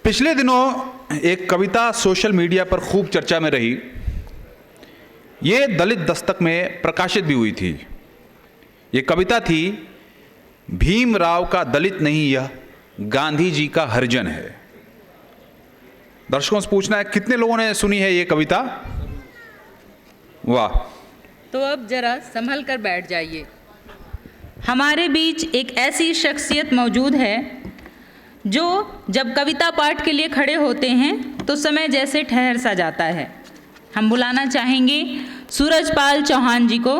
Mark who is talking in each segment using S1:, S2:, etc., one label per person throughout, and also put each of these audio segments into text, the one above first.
S1: पिछले दिनों एक कविता सोशल मीडिया पर खूब चर्चा में रही। ये दलित दस्तक में प्रकाशित भी हुई थी। ये कविता थी, भीमराव का दलित नहीं यह गांधी जी का हरिजन है। दर्शकों से पूछना है, कितने लोगों ने सुनी है ये कविता? वाह।
S2: तो अब जरा संभल कर बैठ जाइए। हमारे बीच एक ऐसी शख्सियत मौजूद है जो जब कविता पाठ के लिए खड़े होते हैं तो समय जैसे ठहर सा जाता है। हम बुलाना चाहेंगे सूरजपाल चौहान जी को।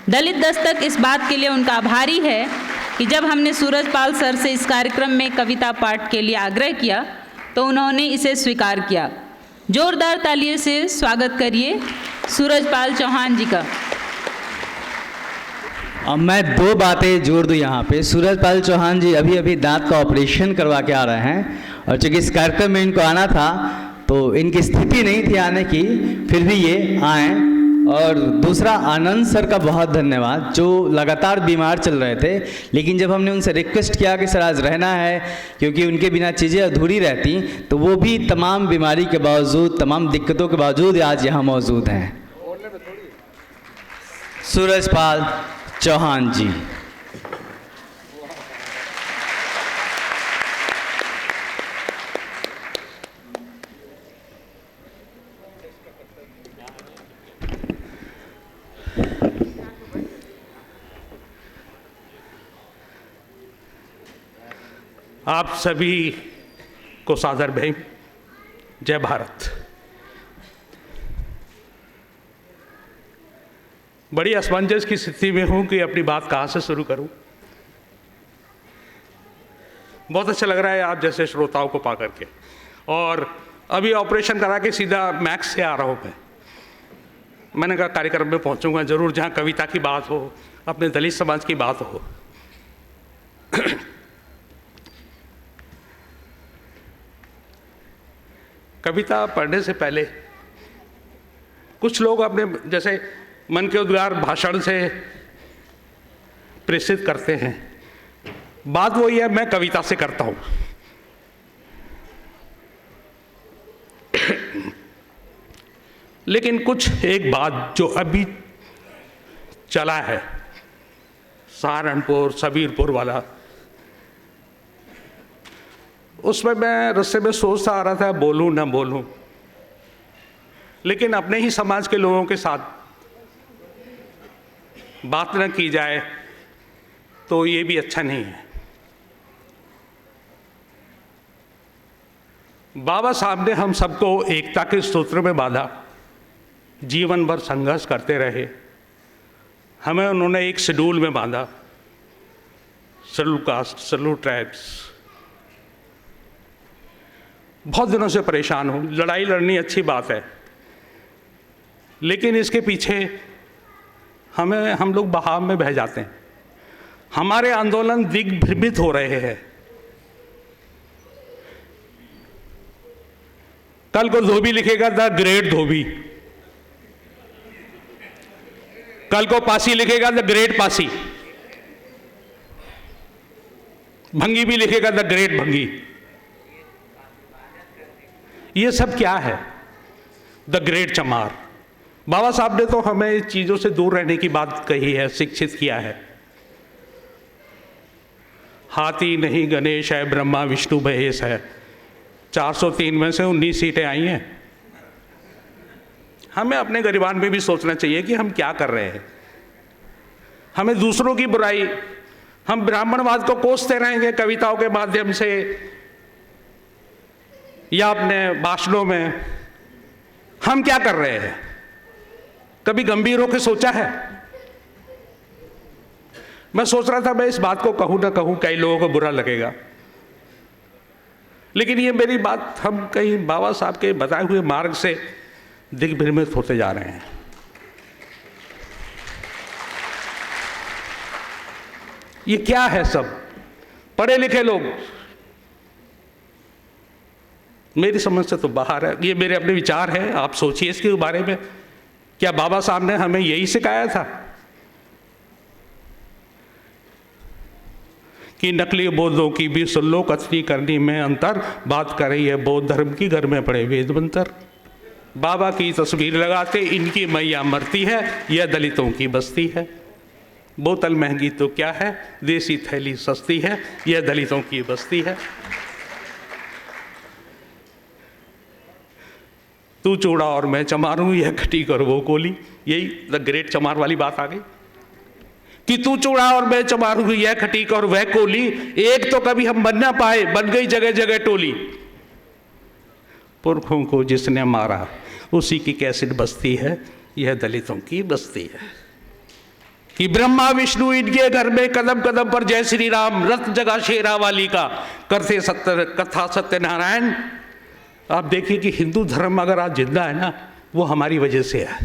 S2: दलित दस्तक इस बात के लिए उनका आभारी है कि जब हमने सूरजपाल सर से इस कार्यक्रम में कविता पाठ के लिए आग्रह किया तो उन्होंने इसे स्वीकार किया। जोरदार तालियों से स्वागत करिए सूरजपाल चौहान जी का।
S3: अब मैं दो बातें जोड़ दूँ यहाँ पे। सूरजपाल चौहान जी अभी दांत का ऑपरेशन करवा के आ रहे हैं और चूँकि इस कार्यक्रम में इनको आना था तो इनकी स्थिति नहीं थी आने की, फिर भी ये आए। और दूसरा, आनंद सर का बहुत धन्यवाद, जो लगातार बीमार चल रहे थे, लेकिन जब हमने उनसे रिक्वेस्ट किया कि सर आज रहना है क्योंकि उनके बिना चीज़ें अधूरी रहती, तो वो भी तमाम बीमारी के बावजूद, तमाम दिक्कतों के बावजूद आज यहाँ मौजूद हैं। सूरजपाल चौहान जी।
S4: आप सभी को सादर भीम, जय भारत। बड़ी असमंजस की स्थिति में हूं कि अपनी बात कहाँ से शुरू करूं। बहुत अच्छा लग रहा है आप जैसे श्रोताओं को पा करके, और अभी ऑपरेशन करा के सीधा मैक्स से आ रहा हूं मैंने कहा कार्यक्रम में पहुंचूंगा जरूर जहां कविता की बात हो, अपने दलित समाज की बात हो। कविता पढ़ने से पहले कुछ लोग अपने जैसे मन के उद्गार भाषण से प्रेषित करते हैं। बात वही है, मैं कविता से करता हूं। लेकिन कुछ एक बात जो अभी चला है, सहारनपुर सबीरपुर वाला, उसमें मैं रस्ते में सोचता आ रहा था बोलूं ना बोलूं, लेकिन अपने ही समाज के लोगों के साथ बात न की जाए तो ये भी अच्छा नहीं है। बाबा साहब ने हम सबको एकता के सूत्र में बांधा, जीवन भर संघर्ष करते रहे। हमें उन्होंने एक शेड्यूल में बांधा, शेड्यूल कास्ट, शेड्यूल ट्राइब्स। बहुत दिनों से परेशान हूँ। लड़ाई लड़नी अच्छी बात है, लेकिन इसके पीछे हम लोग बहाव में बह जाते हैं। हमारे आंदोलन दिग्भ्रमित हो रहे हैं। कल को धोबी लिखेगा द ग्रेट धोबी, कल को पासी लिखेगा द ग्रेट पासी, भंगी भी लिखेगा द ग्रेट भंगी। ये सब क्या है? द ग्रेट चमार। बाबा साहब ने तो हमें चीजों से दूर रहने की बात कही है, शिक्षित किया है। हाथी नहीं गणेश है, ब्रह्मा विष्णु महेश है। 403 में से 19 सीटें आई हैं। हमें अपने गरिबान में भी सोचना चाहिए कि हम क्या कर रहे हैं। हमें दूसरों की बुराई, हम ब्राह्मणवाद को कोसते रहेंगे कविताओं के माध्यम से या अपने भाषणों में। हम क्या कर रहे हैं? कभी गंभीर होकर सोचा है? मैं सोच रहा था मैं इस बात को कहूं ना कहूं, कई लोगों को बुरा लगेगा, लेकिन ये मेरी बात, हम कहीं बाबा साहब के बताए हुए मार्ग से दिग्भ्रमित होते जा रहे हैं। ये क्या है? सब पढ़े लिखे लोग, मेरी समझ से तो बाहर है। ये मेरे अपने विचार हैं, आप सोचिए इसके बारे में। क्या बाबा साहब ने हमें यही सिखाया था कि नकली बौद्धों की भी सुन लो, कथनी करनी में अंतर, बात कर रही है बौद्ध धर्म की, घर में पड़े वेद मंत्र। बाबा की तस्वीर लगाते इनकी मैया मरती है, यह दलितों की बस्ती है। बोतल महंगी तो क्या है, देसी थैली सस्ती है, यह दलितों की बस्ती है। तू चूड़ा और मैं चमारूं, यह खटीक और वो कोली, यही द ग्रेट चमार वाली बात आ गई कि तू चूड़ा और मैं चमारूं, यह खटीक और वह कोली, एक तो कभी हम बन ना पाए, बन गई जगह जगह टोली। पुरखों को जिसने मारा उसी की कैसेट बस्ती है, यह दलितों की बस्ती है। कि ब्रह्मा विष्णु इनके घर में कदम कदम पर जय श्री राम, रथ जगा शेरा वाली का, करते सत्य कथा सत्यनारायण। आप देखिए कि हिंदू धर्म अगर आज जिंदा है ना, वो हमारी वजह से है।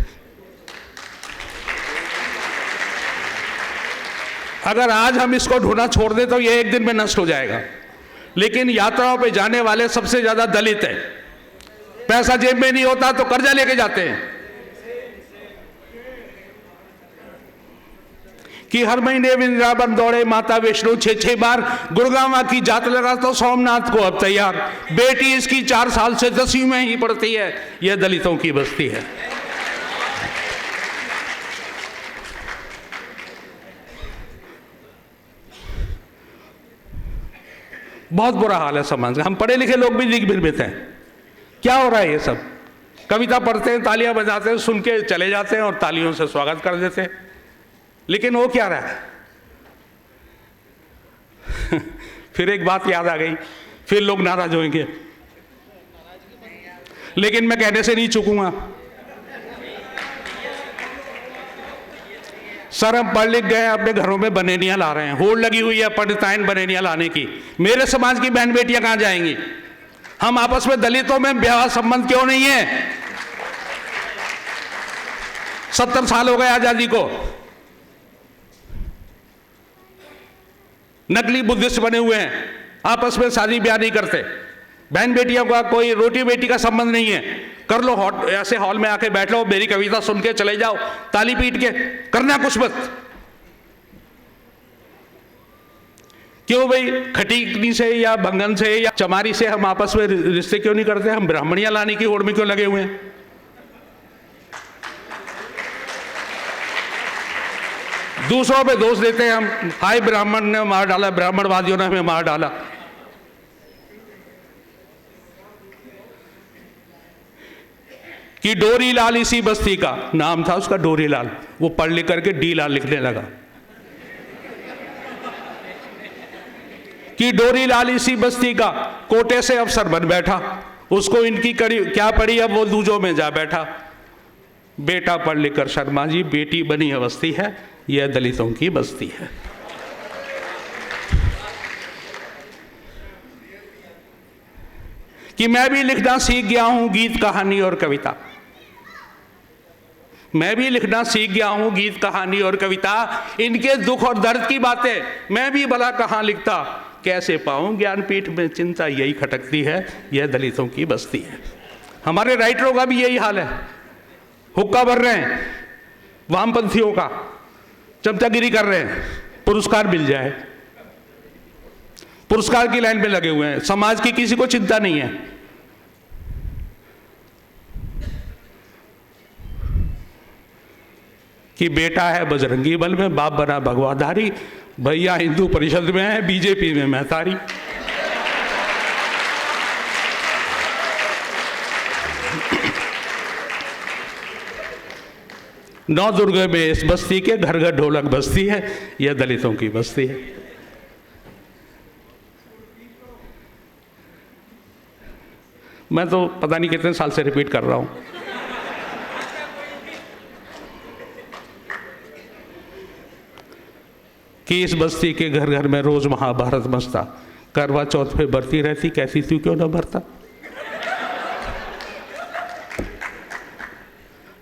S4: अगर आज हम इसको ढूंढना छोड़ दें तो ये एक दिन में नष्ट हो जाएगा। लेकिन यात्राओं पे जाने वाले सबसे ज्यादा दलित हैं। पैसा जेब में नहीं होता तो कर्जा लेके जाते हैं कि हर महीने वृंदावन दौड़े माता वैष्णो 6-6 बार, गुड़गांव की जात लगा तो सोमनाथ को अब तैयार, बेटी इसकी 4 साल से 10वीं में ही पढ़ती है, यह दलितों की बस्ती है। बहुत बुरा हाल है समाज का। हम पढ़े लिखे लोग भी दिख भ्रमित हैं, क्या हो रहा है ये सब। कविता पढ़ते हैं, तालियां बजाते हैं, सुन के चले जाते हैं और तालियों से स्वागत कर देते हैं, लेकिन वो क्या रहा है। फिर एक बात याद आ गई, फिर लोग नाराज होंगे, लेकिन मैं कहने से नहीं चूकूंगा। सर हम पढ़ लिख गए, अपने घरों में बनेनियां ला रहे हैं, होड़ लगी हुई है पंडिताइन बनेनियां लाने की। मेरे समाज की बहन बेटियां कहां जाएंगी। हम आपस में दलितों में विवाह संबंध क्यों नहीं है। 70 साल हो गए आजादी को, नकली बुद्धिस्ट बने हुए हैं, आपस में शादी ब्याह नहीं करते। बहन बेटियों का कोई रोटी बेटी का संबंध नहीं है। कर लो ऐसे हॉल में आके बैठ लो, मेरी कविता सुन के चले जाओ, ताली पीट के, करना कुछ मत। क्यों भाई, खटीकनी से या भंगन से या चमारी से हम आपस में रिश्ते क्यों नहीं करते। हम ब्राह्मणियां लाने की होड़ में क्यों लगे हुए हैं। दूसरों पे दोष देते हैं हम, हाय ब्राह्मण ने मार डाला, ब्राह्मणवादियों ने हमें मार डाला। कि डोरी लाल इसी बस्ती का, नाम था उसका डोरी लाल, वो पढ़ लिख करके डी लाल लिखने लगा। कि डोरी लाल इसी बस्ती का, कोटे से अफसर बन बैठा, उसको इनकी कड़ी क्या पड़ी, अब वो दूजों में जा बैठा। बेटा पढ़ लिख कर शर्मा जी, बेटी बनी अवस्थी है, यह दलितों की बस्ती है। कि मैं भी लिखना सीख गया हूं गीत कहानी और कविता, मैं भी लिखना सीख गया हूं गीत कहानी और कविता। इनके दुख और दर्द की बातें मैं भी भला कहां लिखता, कैसे पाऊं ज्ञानपीठ में चिंता यही खटकती है, यह दलितों की बस्ती है। हमारे राइटरों का भी यही हाल है, हुक्का भर रहे हैं वामपंथियों का, चमचागिरी कर रहे हैं, पुरस्कार मिल जाए, पुरस्कार की लाइन में लगे हुए हैं। समाज की किसी को चिंता नहीं है। कि बेटा है बजरंगी बल में, बाप बना भगवाधारी, भैया हिंदू परिषद में है, बीजेपी में महतारी। नौ दुर्ग में इस बस्ती के घर घर ढोलक बस्ती है, यह दलितों की बस्ती है। मैं तो पता नहीं कितने साल से रिपीट कर रहा हूं कि इस बस्ती के घर घर में रोज महाभारत मचता, करवा चौथ पे बरती रहती, कैसी तू क्यों ना भरता।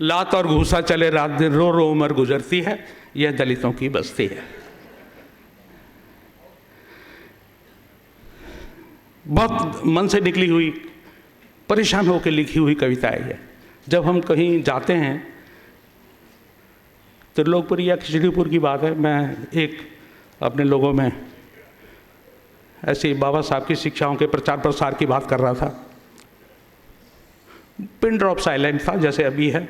S4: लात और घूसा चले रात दिन, रो रो उम्र गुजरती है, यह दलितों की बस्ती है। बहुत मन से निकली हुई, परेशान होकर लिखी हुई कविता है। जब हम कहीं जाते हैं, त्रिलोकपुर या खिचड़ीपुर की बात है, मैं एक अपने लोगों में ऐसे ही बाबा साहब की शिक्षाओं के प्रचार प्रसार की बात कर रहा था। पिन ड्रॉप साइलेंट था जैसे अभी है।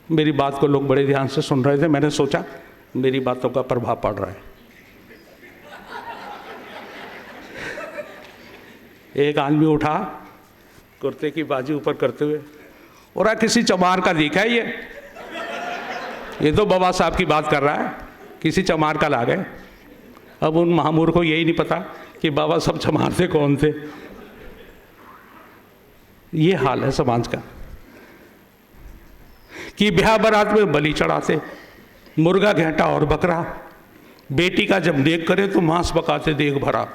S4: मेरी बात को लोग बड़े ध्यान से सुन रहे थे। मैंने सोचा मेरी बातों का प्रभाव पड़ रहा है। एक आदमी उठा कुर्ते की बाजू ऊपर करते हुए, और किसी चमार का देखा है ये तो बाबा साहब की बात कर रहा है, किसी चमार का ला गए। अब उन महामूर्ख को यही नहीं पता कि बाबा साहब चमार थे कौन थे। ये हाल है समाज का कि ब्याह बारात में बलि चढ़ाते, मुर्गा घेंटा और बकरा, बेटी का जब नेक करे तो मांस पकाते देग भरा।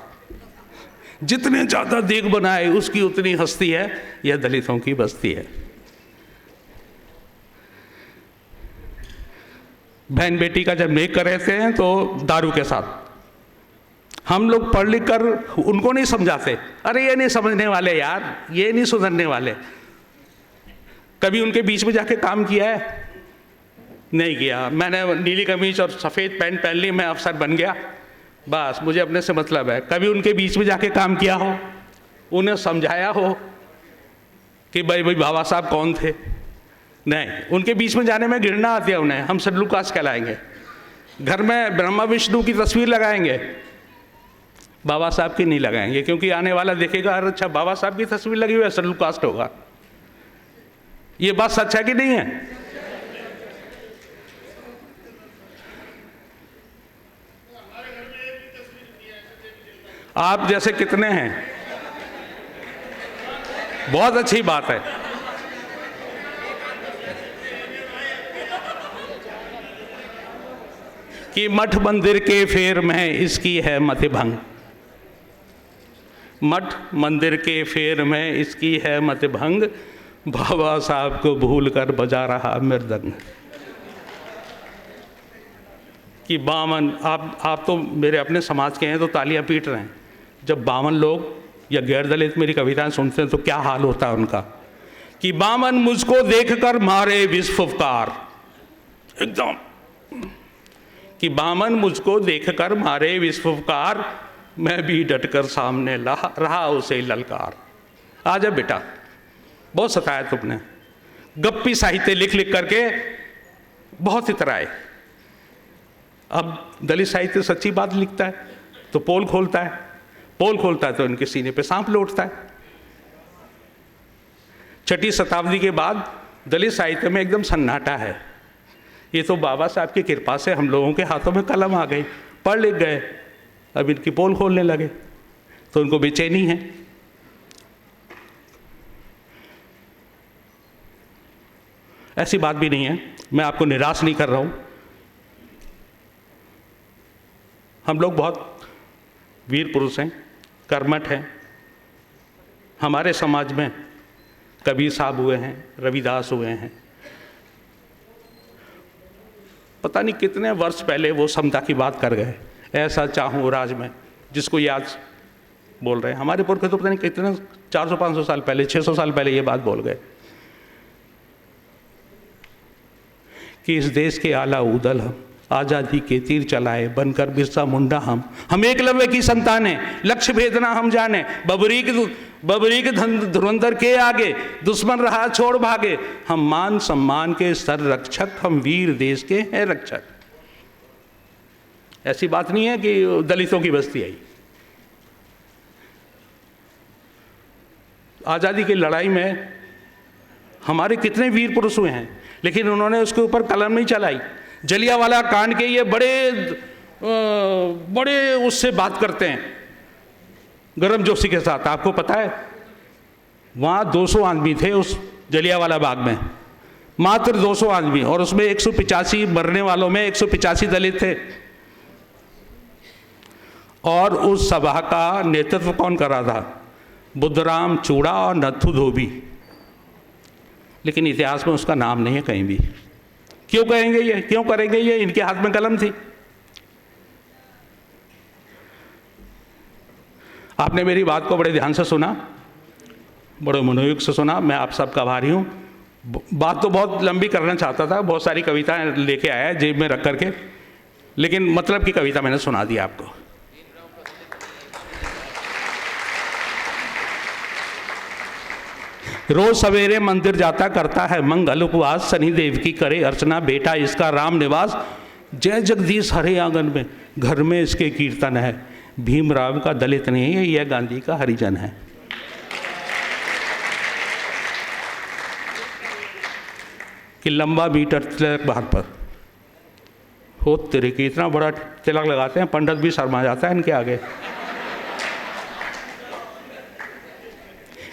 S4: जितने ज्यादा देग बनाए उसकी उतनी हस्ती है, यह दलितों की बस्ती है। बहन बेटी का जब नेक कर रहे हैं तो दारू के साथ। हम लोग पढ़ लिख कर उनको नहीं समझाते, अरे ये नहीं समझने वाले यार, ये नहीं सुधरने वाले। कभी उनके बीच में जाके काम किया है? नहीं किया। मैंने नीली कमीज और सफ़ेद पैंट पहन ली, मैं अफसर बन गया, बस मुझे अपने से मतलब है। कभी उनके बीच में जाके काम किया हो, उन्हें समझाया हो कि भाई बाबा साहब कौन थे? नहीं। उनके बीच में जाने में घृणा आती है उन्हें। हम सल्लूकास कहलाएंगे। घर में ब्रह्मा विष्णु की तस्वीर लगाएंगे, बाबा साहब की नहीं लगाएंगे, क्योंकि आने वाला देखेगा अरे अच्छा बाबा साहब की तस्वीर लगी हुई है, सल्लूकास्ट होगा। ये बात सच है कि नहीं है? आप जैसे कितने हैं, बहुत अच्छी बात है। कि मठ मंदिर के फेर में इसकी है मति भंग। मठ मंदिर के फेर में इसकी है मति भंग, बाबा साहब को भूल कर बजा रहा मृदंग। कि बामन, आप तो मेरे अपने समाज के हैं तो तालियां पीट रहे हैं। जब बामन लोग या गैर दलित मेरी कविताएं सुनते हैं तो क्या हाल होता है उनका। कि बामन मुझको देखकर मारे विस्फुफकार, एकदम कि बामन मुझको देखकर मारे विस्फुफकार, मैं भी डटकर सामने रहा उसे ललकार। आजा बेटा, बहुत सताया तुमने। गप्पी साहित्य लिख लिख करके बहुत इतराए। अब दलित साहित्य सच्ची बात लिखता है तो पोल खोलता है, पोल खोलता है तो इनके सीने पे सांप लौटता है। 6वीं शताब्दी के बाद दलित साहित्य में एकदम सन्नाटा है। ये तो बाबा साहब की कृपा से हम लोगों के हाथों में कलम आ गई, पढ़ लिख गए, अब इनकी पोल खोलने लगे तो उनको बेचैनी है। ऐसी बात भी नहीं है, मैं आपको निराश नहीं कर रहा हूं। हम लोग बहुत वीर पुरुष हैं, कर्मठ हैं। हमारे समाज में कबीर साहब हुए हैं, रविदास हुए हैं। पता नहीं कितने वर्ष पहले वो समता की बात कर गए, ऐसा चाहूँ राज में, जिसको ये आज बोल रहे हैं। हमारे पुरखे तो पता नहीं कितने 400-500 साल पहले, 600 साल पहले ये बात बोल गए कि इस देश के आला उदल हम, आज़ादी के तीर चलाए बनकर बिरसा मुंडा हम एकलव्य की संतानें, लक्ष्य भेदना हम जाने, बबरीक धुरंधर के आगे दुश्मन रहा छोड़ भागे, हम मान सम्मान के सर रक्षक, हम वीर देश के हैं रक्षक। ऐसी बात नहीं है कि दलितों की बस्ती आई। आज़ादी की लड़ाई में हमारे कितने वीर पुरुष हुए हैं, लेकिन उन्होंने उसके ऊपर कलम नहीं चलाई। जलियांवाला कांड के ये बड़े उससे बात करते हैं गरम जोशी के साथ। आपको पता है वहाँ 200 आदमी थे उस जलियांवाला बाग में, मात्र 200 आदमी, और उसमें 185 मरने वालों में 185 दलित थे। और उस सभा का नेतृत्व कौन कर रहा था? बुद्धराम चूड़ा और नथु धोबी। लेकिन इतिहास में उसका नाम नहीं है कहीं भी। क्यों कहेंगे ये, क्यों करेंगे ये? इनके हाथ में कलम थी। आपने मेरी बात को बड़े ध्यान से सुना, बड़े मनोयोग से सुना। मैं आप सबका आभारी हूँ। बात तो बहुत लंबी करना चाहता था, बहुत सारी कविताएं लेके आया जेब में रख करके, लेकिन मतलब की कविता मैंने सुना दी आपको। रोज सवेरे मंदिर जाता करता है मंगल उपवास, शनि देव की करे अर्चना, बेटा इसका राम निवास, जय जगदीश हरे आंगन में, घर में इसके कीर्तन है। भीमराव का दलित नहीं है, यह गांधी का हरिजन है। कि लंबा मीटर तिलक बाहर पर हो तेरे की, इतना बड़ा तिलक लगाते हैं पंडित भी शर्मा जाता है इनके आगे।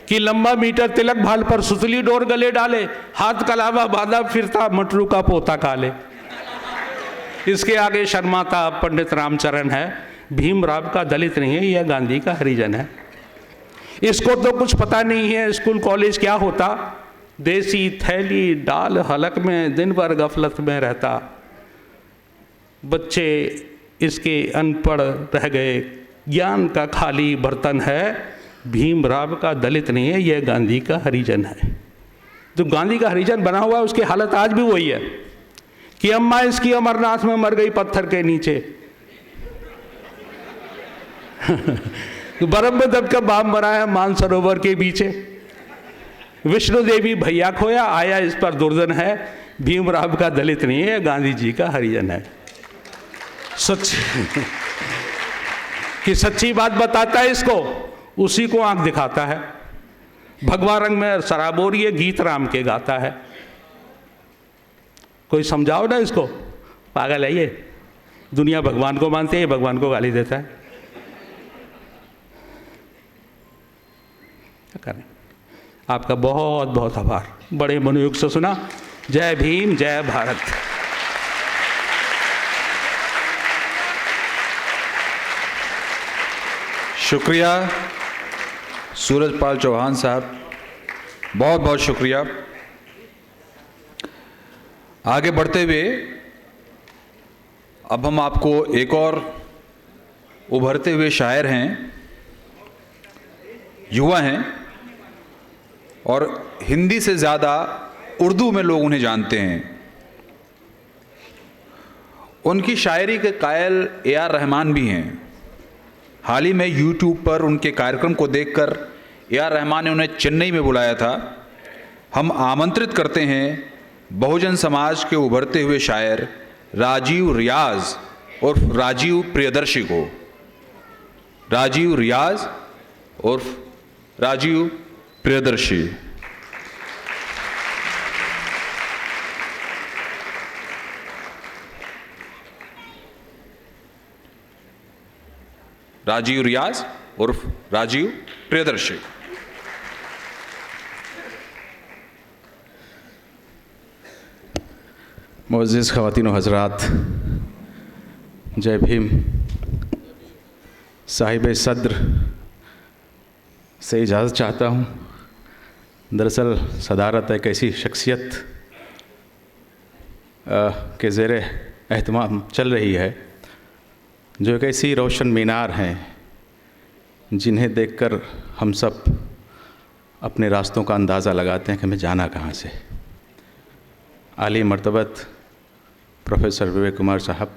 S4: कि लंबा मीटर तिलक भाल पर, सुतली डोर गले डाले, हाथ कलावा बांधा फिरता, मटरू का पोता काले। इसके आगे शर्माता पंडित रामचरण है। भीमराव का दलित नहीं है, यह गांधी का हरिजन है। इसको तो कुछ पता नहीं है स्कूल कॉलेज क्या होता, देसी थैली डाल हलक में दिन भर गफलत में रहता। बच्चे इसके अनपढ़ रह गए, ज्ञान का खाली बर्तन है। भीमराव का दलित नहीं है, यह गांधी का हरिजन है। जो गांधी का हरिजन बना हुआ है उसकी हालत आज भी वही है कि अम्मा इसकी अमरनाथ में मर गई पत्थर के नीचे। बर्फ में दबकर बाप मरा है मानसरोवर के पीछे। विष्णु देवी भैया खोया, आया इस पर दुर्जन है। भीमराव का दलित नहीं है, गांधी जी का हरिजन है। सच कि सच्ची बात बताता है इसको, उसी को आंख दिखाता है। भगवा रंग में सराबोरी है, गीत राम के गाता है। कोई समझाओ ना इसको, पागल है ये। दुनिया भगवान को मानते हैं, भगवान को गाली देता है। क्या करें। आपका बहुत बहुत आभार, बड़े मनोयोग से सुना। जय भीम, जय भारत।
S1: शुक्रिया सूरजपाल चौहान साहब, बहुत बहुत शुक्रिया। आगे बढ़ते हुए अब हम आपको एक और उभरते हुए शायर हैं, युवा हैं और हिंदी से ज़्यादा उर्दू में लोग उन्हें जानते हैं। उनकी शायरी के कायल ए.आर. रहमान भी हैं। हाल ही में यूट्यूब पर उनके कार्यक्रम को देखकर ए.आर. रहमान ने उन्हें चेन्नई में बुलाया था। हम आमंत्रित करते हैं बहुजन समाज के उभरते हुए शायर राजीव रियाज उर्फ राजीव प्रियदर्शी को। राजीव रियाज उर्फ राजीव प्रियदर्शी। राजीव रियाज उर्फ राजीव प्रियदर्शी।
S5: मुअज़्ज़िज़ ख़वातीन व हज़रात, जय भीम। साहिब सद्र से इजाज़त चाहता हूँ। दरअसल सदारत एक ऐसी शख्सियत के ज़ेरे एहतमाम चल रही है जो एक ऐसी रोशन मीनार हैं जिन्हें देखकर हम सब अपने रास्तों का अंदाज़ा लगाते हैं कि हमें जाना कहाँ से। आली मर्तबत प्रोफेसर विवेक कुमार साहब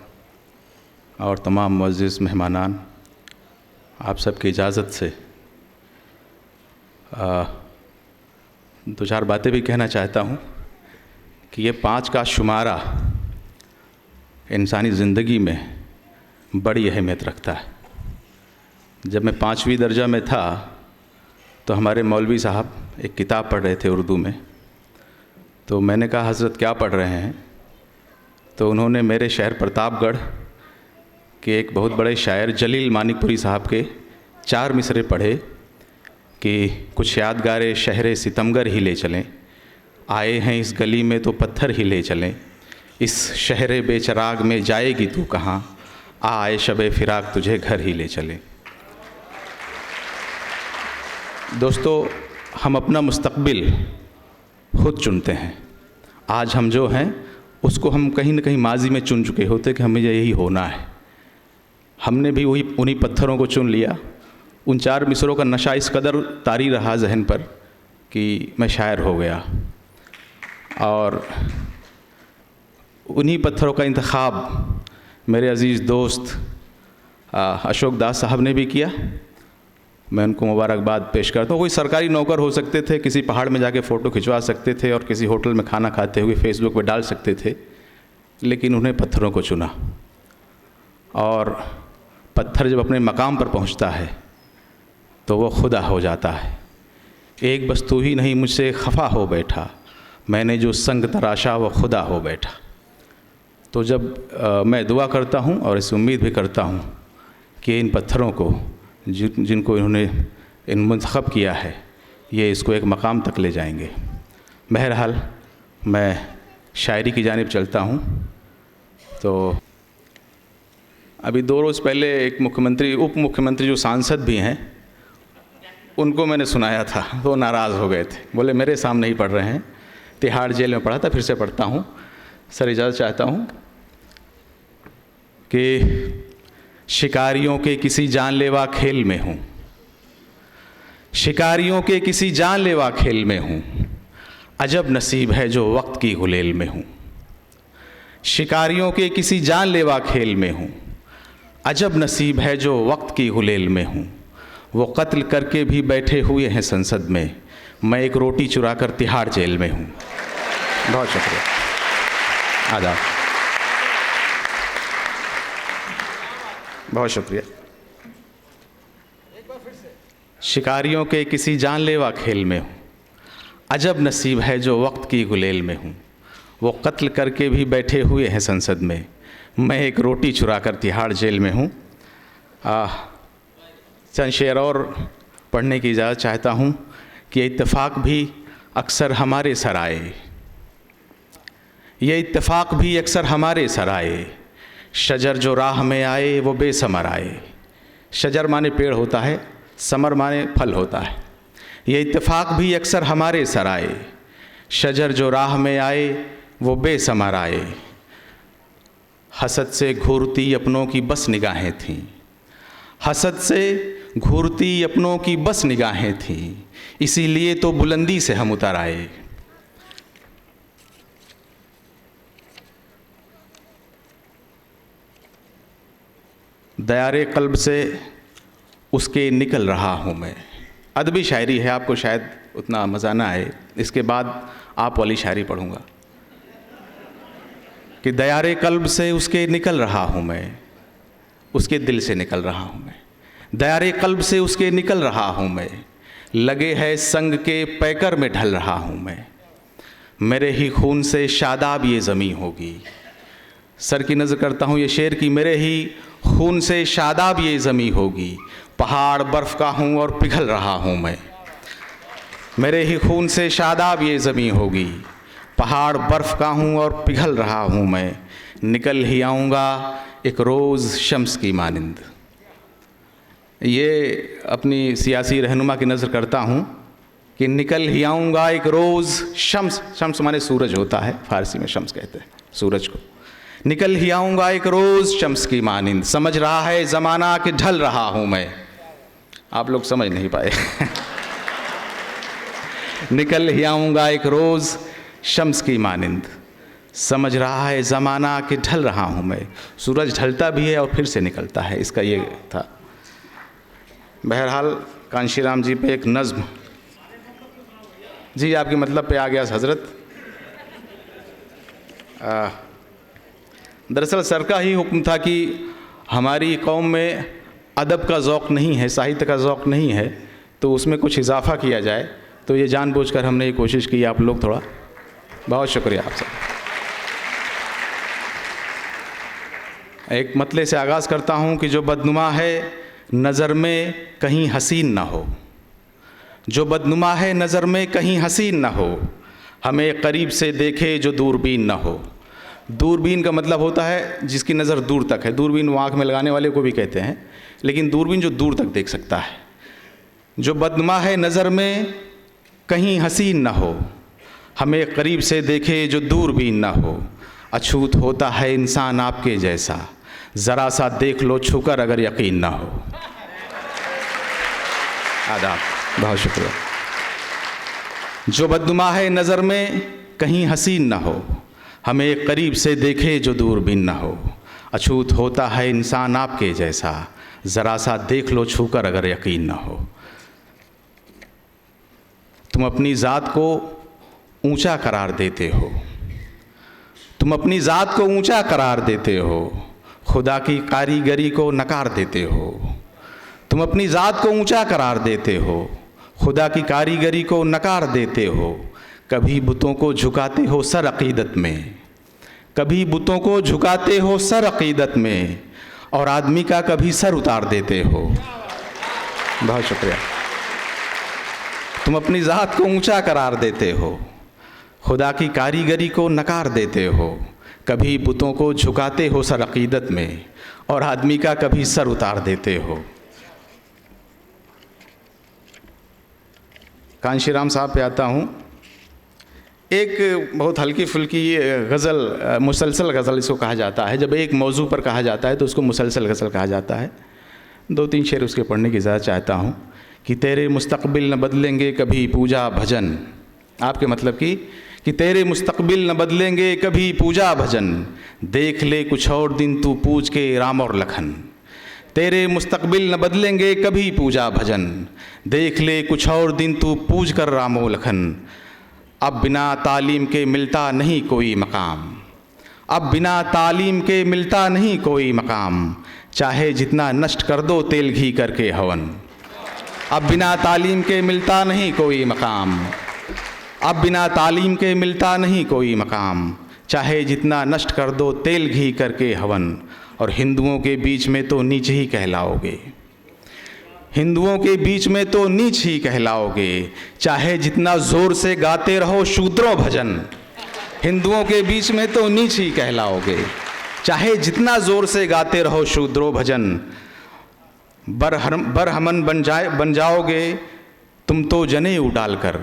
S5: और तमाम मुअज़्ज़िज़ मेहमानान, आप सबकी इजाज़त से दो चार बातें भी कहना चाहता हूँ कि ये 5 का शुमारा इंसानी ज़िंदगी में बड़ी अहमियत रखता है। जब मैं 5वीं दर्जा में था तो हमारे मौलवी साहब एक किताब पढ़ रहे थे उर्दू में, तो मैंने कहा हज़रत क्या पढ़ रहे हैं? तो उन्होंने मेरे शहर प्रतापगढ़ के एक बहुत बड़े शायर जलील मानिकपुरी साहब के 4 मिसरे पढ़े कि कुछ यादगारे शहरे सितमगर ही ले चलें, आए हैं इस गली में तो पत्थर ही ले चलें, इस शहरे बेचराग में जाएगी तू कहाँ, आए शबे फिराक तुझे घर ही ले चलें। दोस्तों, हम अपना मुस्तकबिल खुद चुनते हैं। आज हम जो हैं उसको हम कहीं न कहीं माजी में चुन चुके होते कि हमें यही होना है। हमने भी वही उन्हीं पत्थरों को चुन लिया। उन 4 मिसरों का नशा इस कदर तारी रहा जहन पर कि मैं शायर हो गया। और उन्हीं पत्थरों का इंतखाब मेरे अज़ीज़ दोस्त अशोक दास साहब ने भी किया। मैं उनको मुबारकबाद पेश करता हूँ। कोई सरकारी नौकर हो सकते थे, किसी पहाड़ में जाके फ़ोटो खिंचवा सकते थे और किसी होटल में खाना खाते हुए फेसबुक पे डाल सकते थे, लेकिन उन्हें पत्थरों को चुना। और पत्थर जब अपने मकाम पर पहुँचता है तो वो खुदा हो जाता है। एक बस तू ही नहीं मुझसे खफा हो बैठा, मैंने जो संग तराशा वो खुदा हो बैठा। तो जब मैं दुआ करता हूँ और इस उम्मीद भी करता हूँ कि इन पत्थरों को जिनको इन्होंने मुंतखब किया है, ये इसको एक मकाम तक ले जाएंगे। बहरहाल मैं शायरी की जानिब चलता हूँ। तो अभी 2 रोज़ पहले एक मुख्यमंत्री, उप मुख्यमंत्री जो सांसद भी हैं, उनको मैंने सुनाया था, वो नाराज़ हो गए थे, बोले मेरे सामने ही पढ़ रहे हैं। तिहाड़ जेल में पढ़ा था, फिर से पढ़ता हूँ। सर इजाज़त चाहता हूँ कि शिकारियों के किसी जानलेवा खेल में हूँ, शिकारियों के किसी जानलेवा खेल में हूँ, अजब नसीब है जो वक्त की गुलेल में हूँ। शिकारियों के किसी जानलेवा खेल में हूँ, अजब नसीब है जो वक्त की गुलेल में हूँ। वो कत्ल करके भी बैठे हुए हैं संसद में, मैं एक रोटी चुरा कर तिहाड़ जेल में हूँ। बहुत शुक्रिया, आदाब, बहुत शुक्रिया। शिकारियों के किसी जानलेवा खेल में हूँ, अजब नसीब है जो वक्त की गुलेल में हूँ। वो कत्ल करके भी बैठे हुए हैं संसद में, मैं एक रोटी चुरा कर तिहाड़ जेल में हूँ। चंद शेर और पढ़ने की इजाज़त चाहता हूँ कि इत्तेफाक भी अक्सर हमारे सर आए, ये इत्तेफाक भी अक्सर हमारे सर आए, शजर जो राह में आए वो बेसमर आए। शजर माने पेड़ होता है, समर माने फल होता है। ये इत्तेफाक भी अक्सर हमारे सर आए, शजर जो राह में आए वो बेसमर आए। हसद से घूरती अपनों की बस निगाहें थीं, हसद से घूरती अपनों की बस निगाहें थीं, इसीलिए तो बुलंदी से हम उतर आए। दयारे कल्ब से उसके निकल रहा हूँ मैं। अदबी शायरी है, आपको शायद उतना मज़ा ना आए, इसके बाद आप वाली शायरी पढ़ूँगा कि दयारे कल्ब से उसके निकल रहा हूँ मैं, उसके दिल से निकल रहा हूँ मैं। दयारे कल्ब से उसके निकल रहा हूँ मैं, लगे है संग के पैकर में ढल रहा हूँ मैं। मेरे ही खून से शादाब ये ज़मीं होगी। सर की नज़र करता हूँ ये शेर कि मेरे ही खून से शादाब ये ज़मीं होगी। पहाड़ बर्फ़ का हूँ और पिघल रहा हूँ मैं। मेरे ही खून से शादाब ये ज़मीं होगी। पहाड़ बर्फ़ का हूँ और पिघल रहा हूँ मैं। निकल ही आऊँगा एक रोज़ शम्स की मानिंद। ये अपनी सियासी रहनुमा की नज़र करता हूँ कि निकल ही आऊँगा एक रोज़ शम्स, शम्स माने सूरज होता है, फ़ारसी में शम्स कहते हैं सूरज को। निकल ही आऊँगा एक रोज़ शम्स की मानिंद, समझ रहा है ज़माना कि ढल रहा हूँ मैं। आप लोग समझ नहीं पाए निकल ही आऊँगा एक रोज़ शम्स की मानिंद, समझ रहा है ज़माना कि ढल रहा हूँ मैं। सूरज ढलता भी है और फिर से निकलता है, इसका ये था। बहरहाल कांशीराम जी पे एक नज़्म, जी आपके मतलब पे आ गया हज़रत। दरअसल सर का ही हुक्म था कि हमारी कौम में अदब का ज़ौक़ नहीं है, साहित्य का ज़ौक़ नहीं है, तो उसमें कुछ इजाफ़ा किया जाए। तो ये जानबूझकर हमने ये कोशिश की, आप लोग थोड़ा, बहुत शुक्रिया आप सब। एक मतले से आगाज़ करता हूँ कि जो बदनुमा है नज़र में कहीं हसीन ना हो, जो बदनुमा है नज़र में कहीं हसीन ना हो, हमें करीब से देखे जो दूरबीन ना हो। दूरबीन का मतलब होता है जिसकी नज़र दूर तक है। दूरबीन वो आँख में लगाने वाले को भी कहते हैं, लेकिन दूरबीन जो दूर तक देख सकता है। जो बदनुमा है नज़र में कहीं हसीन ना हो, हमें करीब से देखे जो दूरबीन ना हो। अछूत होता है इंसान आपके जैसा, ज़रा सा देख लो छूकर अगर यकीन ना हो। आदाब, बहुत शुक्रिया। जो बदनुमा है नज़र में कहीं हसीन ना हो, हमें करीब से देखे जो दूरबीन ना हो। अछूत होता है इंसान आपके जैसा, ज़रा सा देख लो छूकर अगर यकीन ना हो। तुम अपनी ज़ात को ऊंचा करार देते हो, तुम अपनी ज़ात को ऊंचा करार देते हो, खुदा की कारीगरी को नकार देते हो। तुम अपनी ज़ात को ऊंचा करार देते हो, खुदा की कारीगरी को नकार देते हो। कभी बुतों को झुकाते हो सर अक़ीदत में, कभी बुतों को झुकाते हो सर अक़ीदत में, और आदमी का कभी सर उतार देते हो। बहुत शुक्रिया। तुम अपनी ज़ात को ऊंचा करार देते हो, खुदा की कारीगरी को नकार देते हो। कभी बुतों को झुकाते हो सर अक़ीदत में, और आदमी का कभी सर उतार देते हो। कांशीराम साहब पे आता हूँ। एक बहुत हल्की फुल्की गज़ल, मुसलसल गज़ल इसको कहा जाता है। जब एक मौजू पर कहा जाता है तो उसको मुसलसल गज़ल कहा जाता है। 2-3 शेर उसके पढ़ने की इजाज़त चाहता हूँ। कि तेरे मुस्तक़बिल न बदलेंगे कभी पूजा भजन, आपके मतलब कि तेरे मुस्तक़बिल न बदलेंगे कभी पूजा भजन, देख ले कुछ और दिन तू पूज के राम और लखन। तेरे मुस्तक़बिल न बदलेंगे कभी पूजा भजन, देख ले कुछ और दिन तू पूज कर राम और लखन। अब बिना तालीम के मिलता नहीं कोई मकाम, अब बिना तालीम के मिलता नहीं कोई मकाम, चाहे जितना नष्ट कर दो तेल घी करके हवन। अब बिना तालीम के मिलता नहीं कोई मकाम, अब बिना तालीम के मिलता नहीं कोई मकाम, चाहे जितना नष्ट कर दो तेल घी करके हवन। और हिंदुओं के बीच में तो नीच ही कहलाओगे, हिंदुओं के बीच में तो नीच ही कहलाओगे, चाहे जितना ज़ोर से गाते रहो शूद्रों भजन। हिंदुओं के बीच में तो नीच ही कहलाओगे, चाहे जितना ज़ोर से गाते रहो शूद्रों भजन। बरहमन बन जाओगे तुम तो जनेऊ डालकर,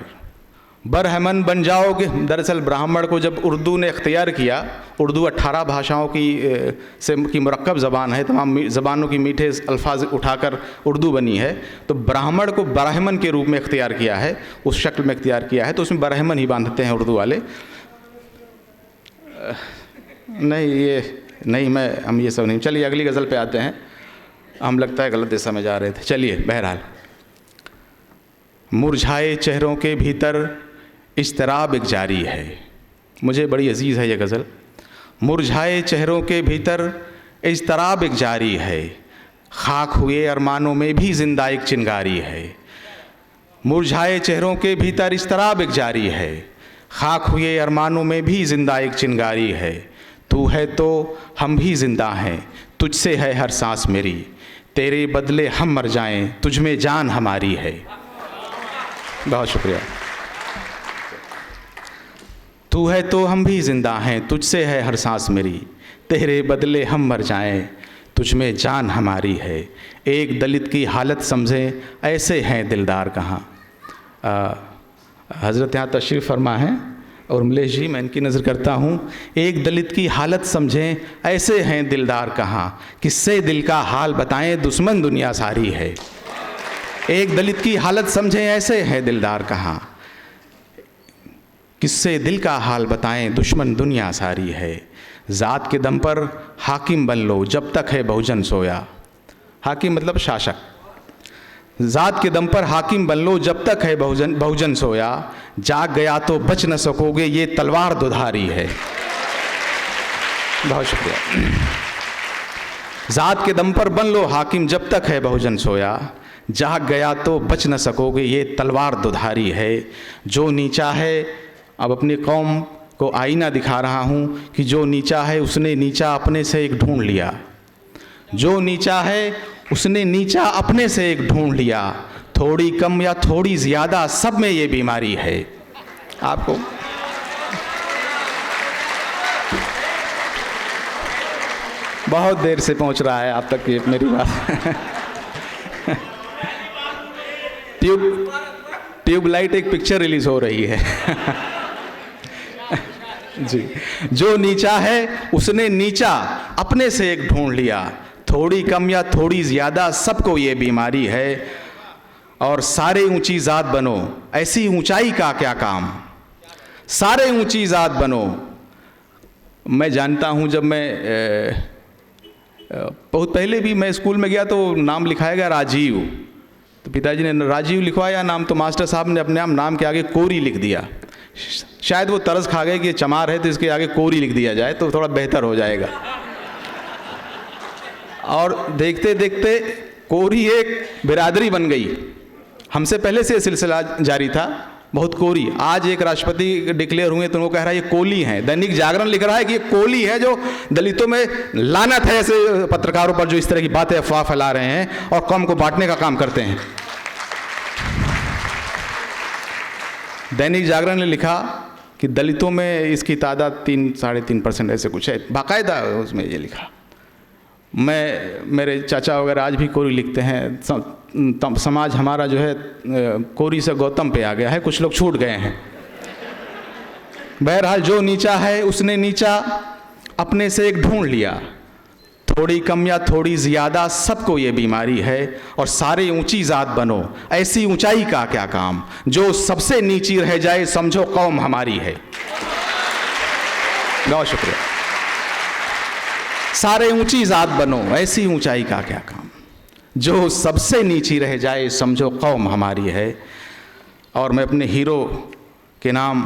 S5: बरहमन बन जाओगे। दरअसल ब्राह्मण को जब उर्दू ने इख्तियार किया, उर्दू 18 भाषाओं की मुरक्कब ज़बान है, तमाम ज़बानों की मीठे अल्फाज उठाकर उर्दू बनी है, तो ब्राह्मण को ब्राह्मण के रूप में इख्तियार किया है, उस शक्ल में इख्तियार किया है, तो उसमें ब्राह्मण ही बांधते हैं उर्दू वाले। हम ये सब नहीं। चलिए अगली गज़ल पे आते हैं। हम लगता है गलत दिशा में जा रहे थे। चलिए बहरहाल, मुरझाए चेहरों के भीतर इज़्तिराब एक जारी है। मुझे बड़ी अजीज़ है ये गज़ल। मुरझाए चेहरों के भीतर इज़्तिराब एक जारी है, खाक हुए अरमानों में भी ज़िंदा एक चिंगारी है। मुरझाए चेहरों के भीतर इज़्तिराब एक जारी है, खाक हुए अरमानों में भी ज़िंदा एक चिंगारी है। तू है तो हम भी ज़िंदा हैं, तुझसे है हर सांस मेरी, तेरे बदले हम मर जाएं, तुझ में जान हमारी है। बहुत शुक्रिया। तू है तो हम भी ज़िंदा हैं, तुझसे है हर सांस मेरी, तेरे बदले हम मर जाएं, तुझ में जान हमारी है। एक दलित की हालत समझें ऐसे हैं दिलदार कहाँ। हज़रत यहाँ तशरीफ़ फरमा है और मलेश जी, मैं इनकी नज़र करता हूँ। एक दलित की हालत समझें ऐसे हैं दिलदार कहाँ, किससे दिल का हाल बताएं दुश्मन दुनिया सारी है। एक दलित की हालत समझें ऐसे हैं दिलदार कहाँ, किससे दिल का हाल बताएं दुश्मन दुनिया सारी है। ज़ात के दम पर हाकिम बन लो जब तक है बहुजन सोया। हाकिम मतलब शासक। ज़ात के दम पर हाकिम बन लो जब तक है बहुजन सोया, जाग गया तो बच न सकोगे ये तलवार दुधारी है। बहुत शुक्रिया। ज़ात के दम पर बन लो हाकिम जब तक है बहुजन सोया, जाग गया तो बच न सकोगे ये तलवार दुधारी है। जो नीचा है, अब अपनी कौम को आईना दिखा रहा हूँ कि जो नीचा है उसने नीचा अपने से एक ढूंढ लिया। जो नीचा है उसने नीचा अपने से एक ढूंढ लिया, थोड़ी कम या थोड़ी ज़्यादा सब में ये बीमारी है। आपको बहुत देर से पहुंच रहा है आप तक ये मेरी बात। ट्यूबलाइट एक पिक्चर रिलीज हो रही है। जी, जो नीचा है उसने नीचा अपने से एक ढूंढ लिया, थोड़ी कम या थोड़ी ज़्यादा सबको ये बीमारी है। और सारे ऊंची ज़ात बनो, ऐसी ऊंचाई का क्या काम, सारे ऊंची ज़ात बनो। मैं जानता हूँ, जब मैं बहुत पहले भी मैं स्कूल में गया तो नाम लिखाया गया राजीव, तो पिताजी ने राजीव लिखवाया नाम, तो मास्टर साहब ने अपने आप नाम के आगे कोरी लिख दिया। शायद वो तरस खा गए कि चमार है तो इसके आगे कोरी लिख दिया जाए तो थोड़ा बेहतर हो जाएगा। और देखते देखते कोरी एक बिरादरी बन गई। हमसे पहले से सिलसिला जारी था, बहुत कोरी। आज एक राष्ट्रपति डिक्लेयर हुए तो उनको कह रहा है ये कोली हैं। दैनिक जागरण लिख रहा है कि ये कोली है जो दलितों में लानत है ऐसे पत्रकारों पर जो इस तरह की बातें अफवाह फैला रहे हैं और कौम को बांटने का काम करते हैं। दैनिक जागरण ने लिखा कि दलितों में इसकी तादाद 3-3.5% ऐसे कुछ है, बाकायदा उसमें ये लिखा। मेरे चाचा वगैरह आज भी कोरी लिखते हैं। समाज हमारा जो है कोरी से गौतम पे आ गया है, कुछ लोग छूट गए हैं। बहरहाल जो नीचा है उसने नीचा अपने से एक ढूंढ लिया। थोड़ी कम या थोड़ी ज़्यादा सबको ये बीमारी है और सारे ऊंची ज़ात बनो, ऐसी ऊंचाई का क्या काम, जो सबसे नीची रह जाए समझो कौम हमारी है। बहुत शुक्रिया। सारे ऊंची ज़ात बनो, ऐसी ऊंचाई का क्या काम, जो सबसे नीची रह जाए समझो कौम हमारी है। और मैं अपने हीरो के नाम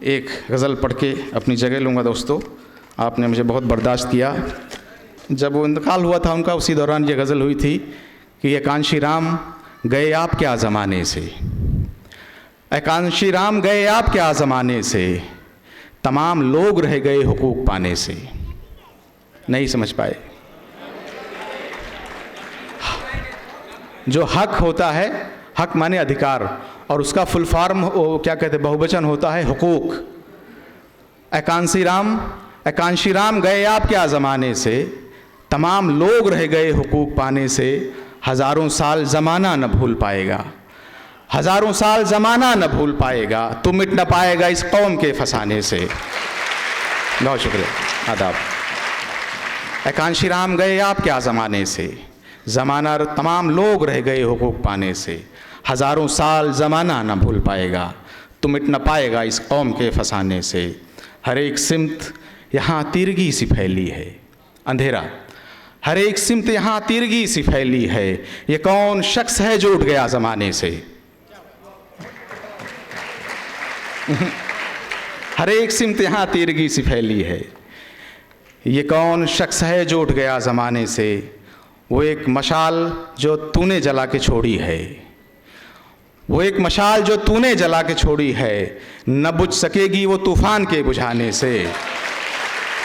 S5: एक गज़ल पढ़ के अपनी जगह लूँगा। दोस्तों, आपने मुझे बहुत बर्दाश्त किया। जब वो इंतकाल हुआ था उनका, उसी दौरान ये गज़ल हुई थी कि ये कांशी राम गए आप क्या ज़माने से, कांशी राम गए आप क्या ज़माने से, तमाम लोग रह गए हुकूक पाने से। नहीं समझ पाए? जो हक होता है, हक माने अधिकार, और उसका फुल फॉर्म क्या कहते हैं, बहुवचन होता है हुकूक। कांशी राम गए आप क्या ज़माने से, तमाम लोग रह गए हुकूक पाने से, हज़ारों साल ज़माना न भूल पाएगा, हज़ारों साल ज़माना न भूल पाएगा, तो मिट न पाएगा इस कौम के फसाने से। बहुत शुक्रिया, आदाब। कांशी राम गए आप क्या ज़माने से, ज़माना तमाम लोग रह गए हुकूक पाने से, हज़ारों साल ज़माना न भूल पाएगा, तो मिट न पाएगा इस कौम के फसाने से। हर एक सिमत यहाँ तिरगी सी फैली है, अंधेरा, हर एक सिमत यहाँ तिरगी सी फैली है, ये कौन शख्स है जो उठ गया ज़माने से। हर एक सिमत यहाँ तिरगी सी फैली है, ये कौन शख्स है जो उठ गया ज़माने से। वो एक मशाल जो तूने जला के छोड़ी है, वो एक मशाल जो तूने जला के छोड़ी है, न बुझ सकेगी वो तूफ़ान के बुझाने से।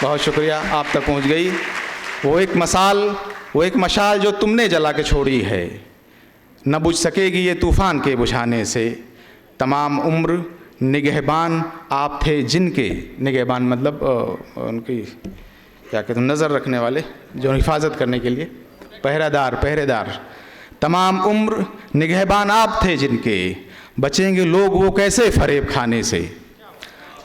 S5: बहुत शुक्रिया, आप तक पहुंच गई। वो एक मशाल जो तुमने जला के छोड़ी है, न बुझ सकेगी ये तूफ़ान के बुझाने से। तमाम उम्र निगहबान आप थे जिनके, निगहबान मतलब उनकी क्या कहते हैं, नज़र रखने वाले, जो हिफाजत करने के लिए, पहरेदार। तमाम उम्र निगहबान आप थे जिनके, बचेंगे लोग वो कैसे फरेब खाने से।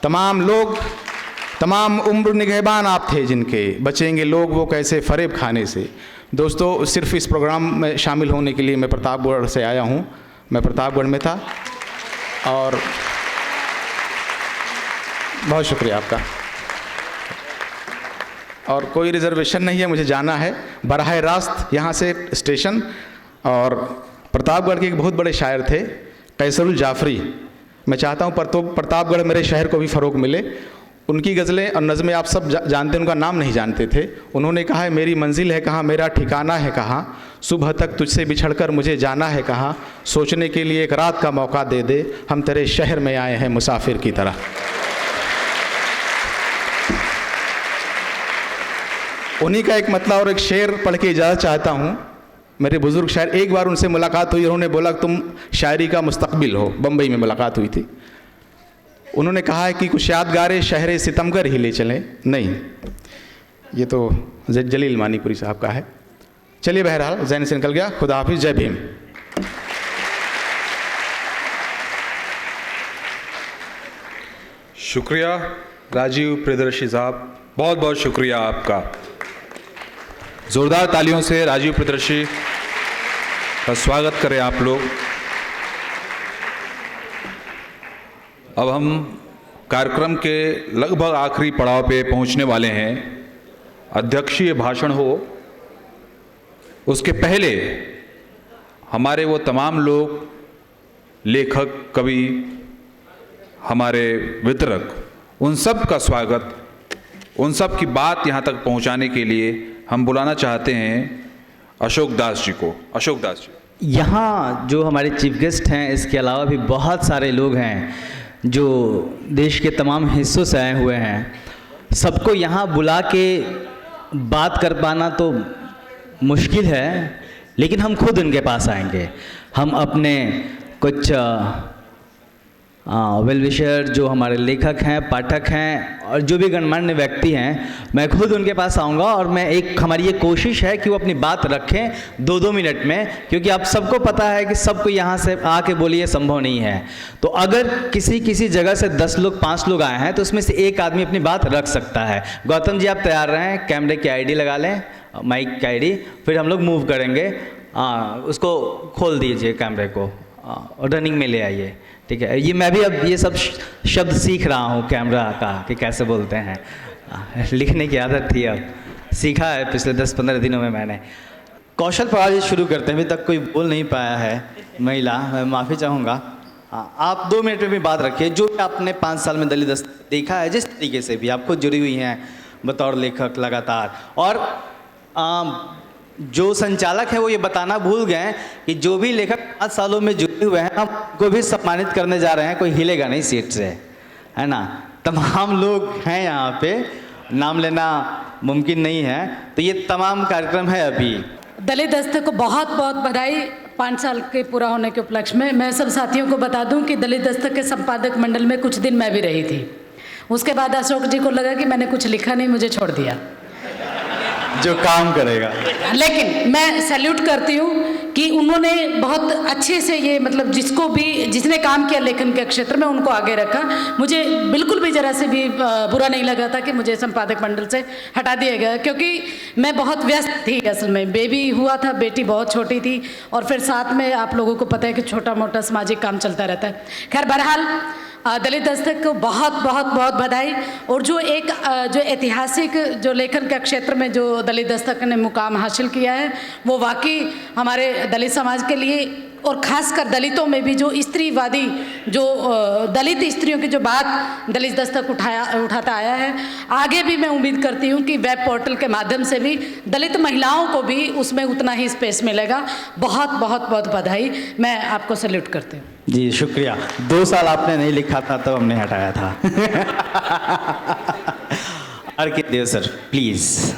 S5: तमाम उम्र निगहबान आप थे जिनके, बचेंगे लोग वो कैसे फरेब खाने से। दोस्तों, सिर्फ इस प्रोग्राम में शामिल होने के लिए मैं प्रतापगढ़ से आया हूँ। मैं प्रतापगढ़ में था और बहुत शुक्रिया आपका। और कोई रिजर्वेशन नहीं है, मुझे जाना है बराह रास्त यहाँ से स्टेशन। और प्रतापगढ़ के एक बहुत बड़े शायर थे कैसरुल जाफरी। मैं चाहता हूँ प्रतापगढ़ मेरे शहर को भी फ़रोग़ मिले। उनकी गज़लें और नज़में आप सब जानते हैं, उनका नाम नहीं जानते थे। उन्होंने कहा है, मेरी मंजिल है कहाँ, मेरा ठिकाना है कहाँ, सुबह तक तुझसे बिछड़कर मुझे जाना है कहाँ, सोचने के लिए एक रात का मौका दे दे, हम तेरे शहर में आए हैं मुसाफिर की तरह। उन्हीं का एक मतलब और एक शेर पढ़ के इजाज़त चाहता हूँ। मेरे बुज़ुर्ग शायर, एक बार उनसे मुलाकात हुई, उन्होंने बोला तुम शायरी का मुस्तकबिल हो। बम्बई में मुलाकात हुई थी। उन्होंने कहा है कि कुछ यादगारे शहर सितमगर ही ले चलें। नहीं, ये तो जलील मानीपुरी साहब का है। चलिए, बहरहाल ज़हन से निकल गया। खुदा हाफिज़, जय भीम।
S1: शुक्रिया राजीव प्रियदर्शी साहब, बहुत बहुत शुक्रिया आपका। ज़ोरदार तालियों से राजीव प्रियदर्शी का स्वागत करें आप लोग। अब हम कार्यक्रम के लगभग आखिरी पड़ाव पे पहुंचने वाले हैं। अध्यक्षीय भाषण हो उसके पहले हमारे वो तमाम लोग, लेखक, कवि, हमारे वितरक, उन सब का स्वागत, उन सब की बात यहाँ तक पहुँचाने के लिए हम बुलाना चाहते हैं अशोक दास जी को। अशोक दास जी।
S3: यहाँ जो हमारे चीफ गेस्ट हैं, इसके अलावा भी बहुत सारे लोग हैं जो देश के तमाम हिस्सों से आए हुए हैं। सबको यहाँ बुला के बात कर पाना तो मुश्किल है, लेकिन हम खुद उनके पास आएंगे। हम अपने कुछ वेल विशर, जो हमारे लेखक हैं, पाठक हैं और जो भी गणमान्य व्यक्ति हैं, मैं खुद उनके पास आऊँगा और हमारी ये कोशिश है कि वो अपनी बात रखें 2-2 मिनट में, क्योंकि आप सबको पता है कि सबको यहाँ से आके बोलिए संभव नहीं है। तो अगर किसी जगह से 10 लोग 5 लोग आए हैं तो उसमें से एक आदमी अपनी बात रख सकता है। गौतम जी, आप तैयार रहें, कैमरे की आईडी लगा लें, माइक की आईडी, फिर हम लोग मूव करेंगे। उसको खोल दीजिए कैमरे को और रनिंग में ले आइए, ठीक है। ये मैं भी अब ये सब शब्द सीख रहा हूँ कैमरा का कि कैसे बोलते हैं। लिखने की आदत थी, अब सीखा है पिछले 10-15 दिनों में मैंने। कौशल पवार जी शुरू करते हैं, अभी तक कोई बोल नहीं पाया है महिला, मैं माफ़ी चाहूँगा। आप 2 मिनट में भी बात रखिए। जो भी आपने 5 साल में दलित दस्तक देखा है, जिस तरीके से भी आप खुद जुड़ी हुई हैं बतौर लेखक लगातार, और जो संचालक है वो ये बताना भूल गए कि जो भी लेखक 5 सालों में जुड़े हुए हैं, हम को भी सम्मानित करने जा रहे हैं। कोई हिलेगा नहीं सीट से, है ना। तमाम लोग हैं यहाँ पे, नाम लेना मुमकिन नहीं है। तो ये तमाम कार्यक्रम है अभी।
S6: दलित दस्तक को बहुत बहुत बधाई 5 साल के पूरा होने के उपलक्ष्य में। मैं सब साथियों को बता दूं कि दलित दस्तक के संपादक मंडल में कुछ दिन मैं भी रही थी। उसके बाद अशोक जी को लगा कि मैंने कुछ लिखा नहीं, मुझे छोड़ दिया।
S3: जो काम करेगा,
S6: लेकिन मैं सैल्यूट करती हूँ कि उन्होंने बहुत अच्छे से ये मतलब जिसने काम किया लेखन के क्षेत्र में उनको आगे रखा। मुझे बिल्कुल भी जरा से भी बुरा नहीं लगा था कि मुझे संपादक मंडल से हटा दिया गया, क्योंकि मैं बहुत व्यस्त थी। असल में बेबी हुआ था, बेटी बहुत छोटी थी, और फिर साथ में आप लोगों को पता है कि छोटा मोटा सामाजिक काम चलता रहता है। खैर, बहरहाल दलित दस्तक को बहुत बहुत बहुत बधाई। और जो ऐतिहासिक जो लेखन के क्षेत्र में जो दलित दस्तक ने मुकाम हासिल किया है, वो वाकई हमारे दलित समाज के लिए, और ख़ासकर दलितों में भी जो स्त्रीवादी, जो दलित स्त्रियों की जो बात दलित दस्तक उठाता आया है, आगे भी मैं उम्मीद करती हूँ कि वेब पोर्टल के माध्यम से भी दलित महिलाओं को भी उसमें उतना ही स्पेस मिलेगा। बहुत बहुत बहुत बधाई, मैं आपको सैल्यूट करती हूँ।
S3: जी शुक्रिया। 2 साल आपने नहीं लिखा था तब हमने हटाया था। अर्कित देव सर प्लीज।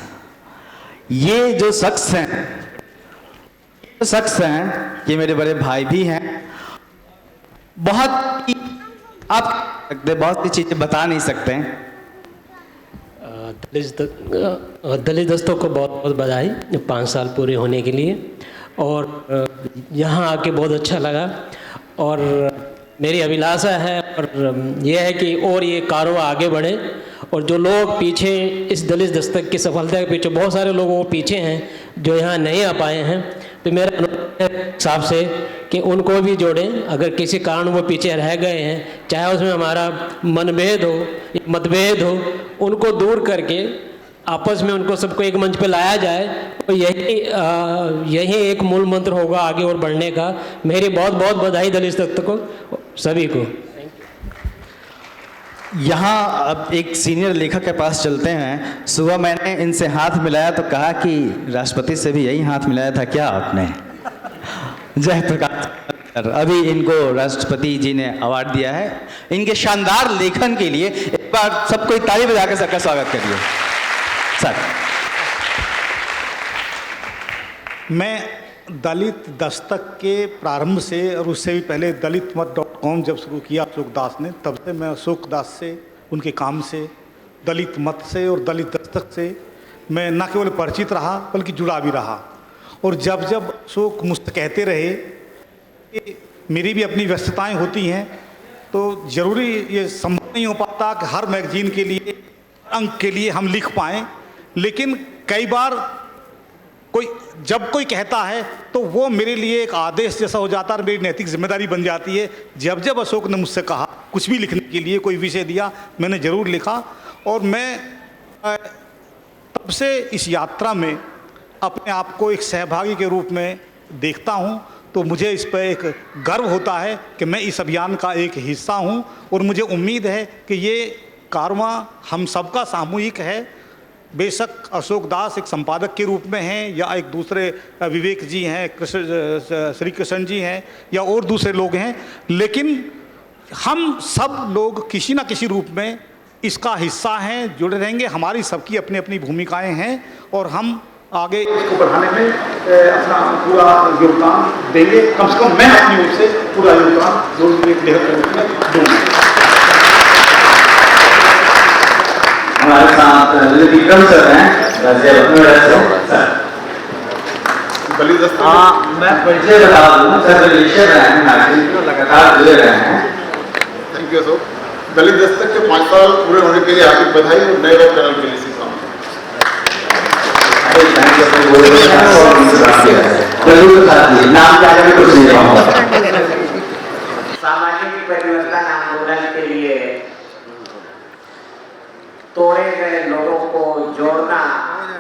S3: ये जो शख्स हैं ये मेरे बड़े भाई भी हैं। बहुत सी चीजें बता नहीं सकते हैं।
S7: दलित दस्तक को बहुत बहुत बधाई 5 साल पूरे होने के लिए, और यहाँ आके बहुत अच्छा लगा। और मेरी अभिलाषा है और यह है कि और ये कारोबार आगे बढ़े, और जो लोग पीछे इस दलित दस्तक की सफलता के पीछे, बहुत सारे लोग वो पीछे हैं जो यहाँ नहीं आ पाए हैं, तो मेरा अनुरोध है साहब से कि उनको भी जोड़ें। अगर किसी कारण वो पीछे रह गए हैं, चाहे उसमें हमारा मनभेद हो, मतभेद हो, उनको दूर करके आपस में उनको सबको एक मंच पे लाया जाए, तो यही एक मूल मंत्र होगा आगे और बढ़ने का। मेरी बहुत बहुत बधाई दलित दस्तक को, सभी को।
S3: यहाँ अब एक सीनियर लेखक के पास चलते हैं। सुबह मैंने इनसे हाथ मिलाया तो कहा कि राष्ट्रपति से भी यही हाथ मिलाया था क्या आपने? जय प्रकाश। अभी इनको राष्ट्रपति जी ने अवार्ड दिया है इनके शानदार लेखन के लिए। एक बार सबको ताली बजा के सबका स्वागत करिए सर।
S8: मैं दलित दस्तक के प्रारंभ से और उससे भी पहले दलितमत.com जब शुरू किया अशोक दास ने, तब से मैं अशोक दास से, उनके काम से, दलित मत से और दलित दस्तक से मैं न केवल परिचित रहा बल्कि जुड़ा भी रहा। और जब जब अशोक मुझसे कहते रहे कि मेरी भी अपनी व्यस्तताएं होती हैं, तो ज़रूरी ये संभव नहीं हो पाता कि हर मैगजीन के लिए, अंक के लिए हम लिख पाएँ, लेकिन कई बार जब कोई कहता है तो वो मेरे लिए एक आदेश जैसा हो जाता है, मेरी नैतिक जिम्मेदारी बन जाती है। जब जब अशोक ने मुझसे कहा कुछ भी लिखने के लिए, कोई विषय दिया, मैंने ज़रूर लिखा। और मैं तब से इस यात्रा में अपने आप को एक सहभागी के रूप में देखता हूँ। तो मुझे इस पर एक गर्व होता है कि मैं इस अभियान का एक हिस्सा हूं और मुझे उम्मीद है कि ये कारवां हम सबका सामूहिक है। बेशक अशोक दास एक संपादक के रूप में हैं या एक दूसरे विवेक जी हैं, श्री कृष्ण जी हैं या और दूसरे लोग हैं, लेकिन हम सब लोग किसी न किसी रूप में इसका हिस्सा हैं, जुड़े रहेंगे। हमारी सबकी अपनी अपनी भूमिकाएं हैं और हम आगे इसको बढ़ाने में अपना पूरा योगदान देंगे। कम से कम मैं अपनी ओर से पूरा योगदान जो एक लेखक के रूप में दूंगा।
S3: हमारे साथ विक्रम सर हैं, मैं परिचय बता दूं, सर रिलेशन रहे हैं, लगातार जुड़े रहे हैं।
S9: Thank you Ashok. दलित दस्तक के 5 साल पूरे होने के लिए हार्दिक बधाई और नए वेब चैनल के लिए
S10: सामाजिक परिवर्तन आंदोलन के लिए तोड़े गए लोगों को जोड़ना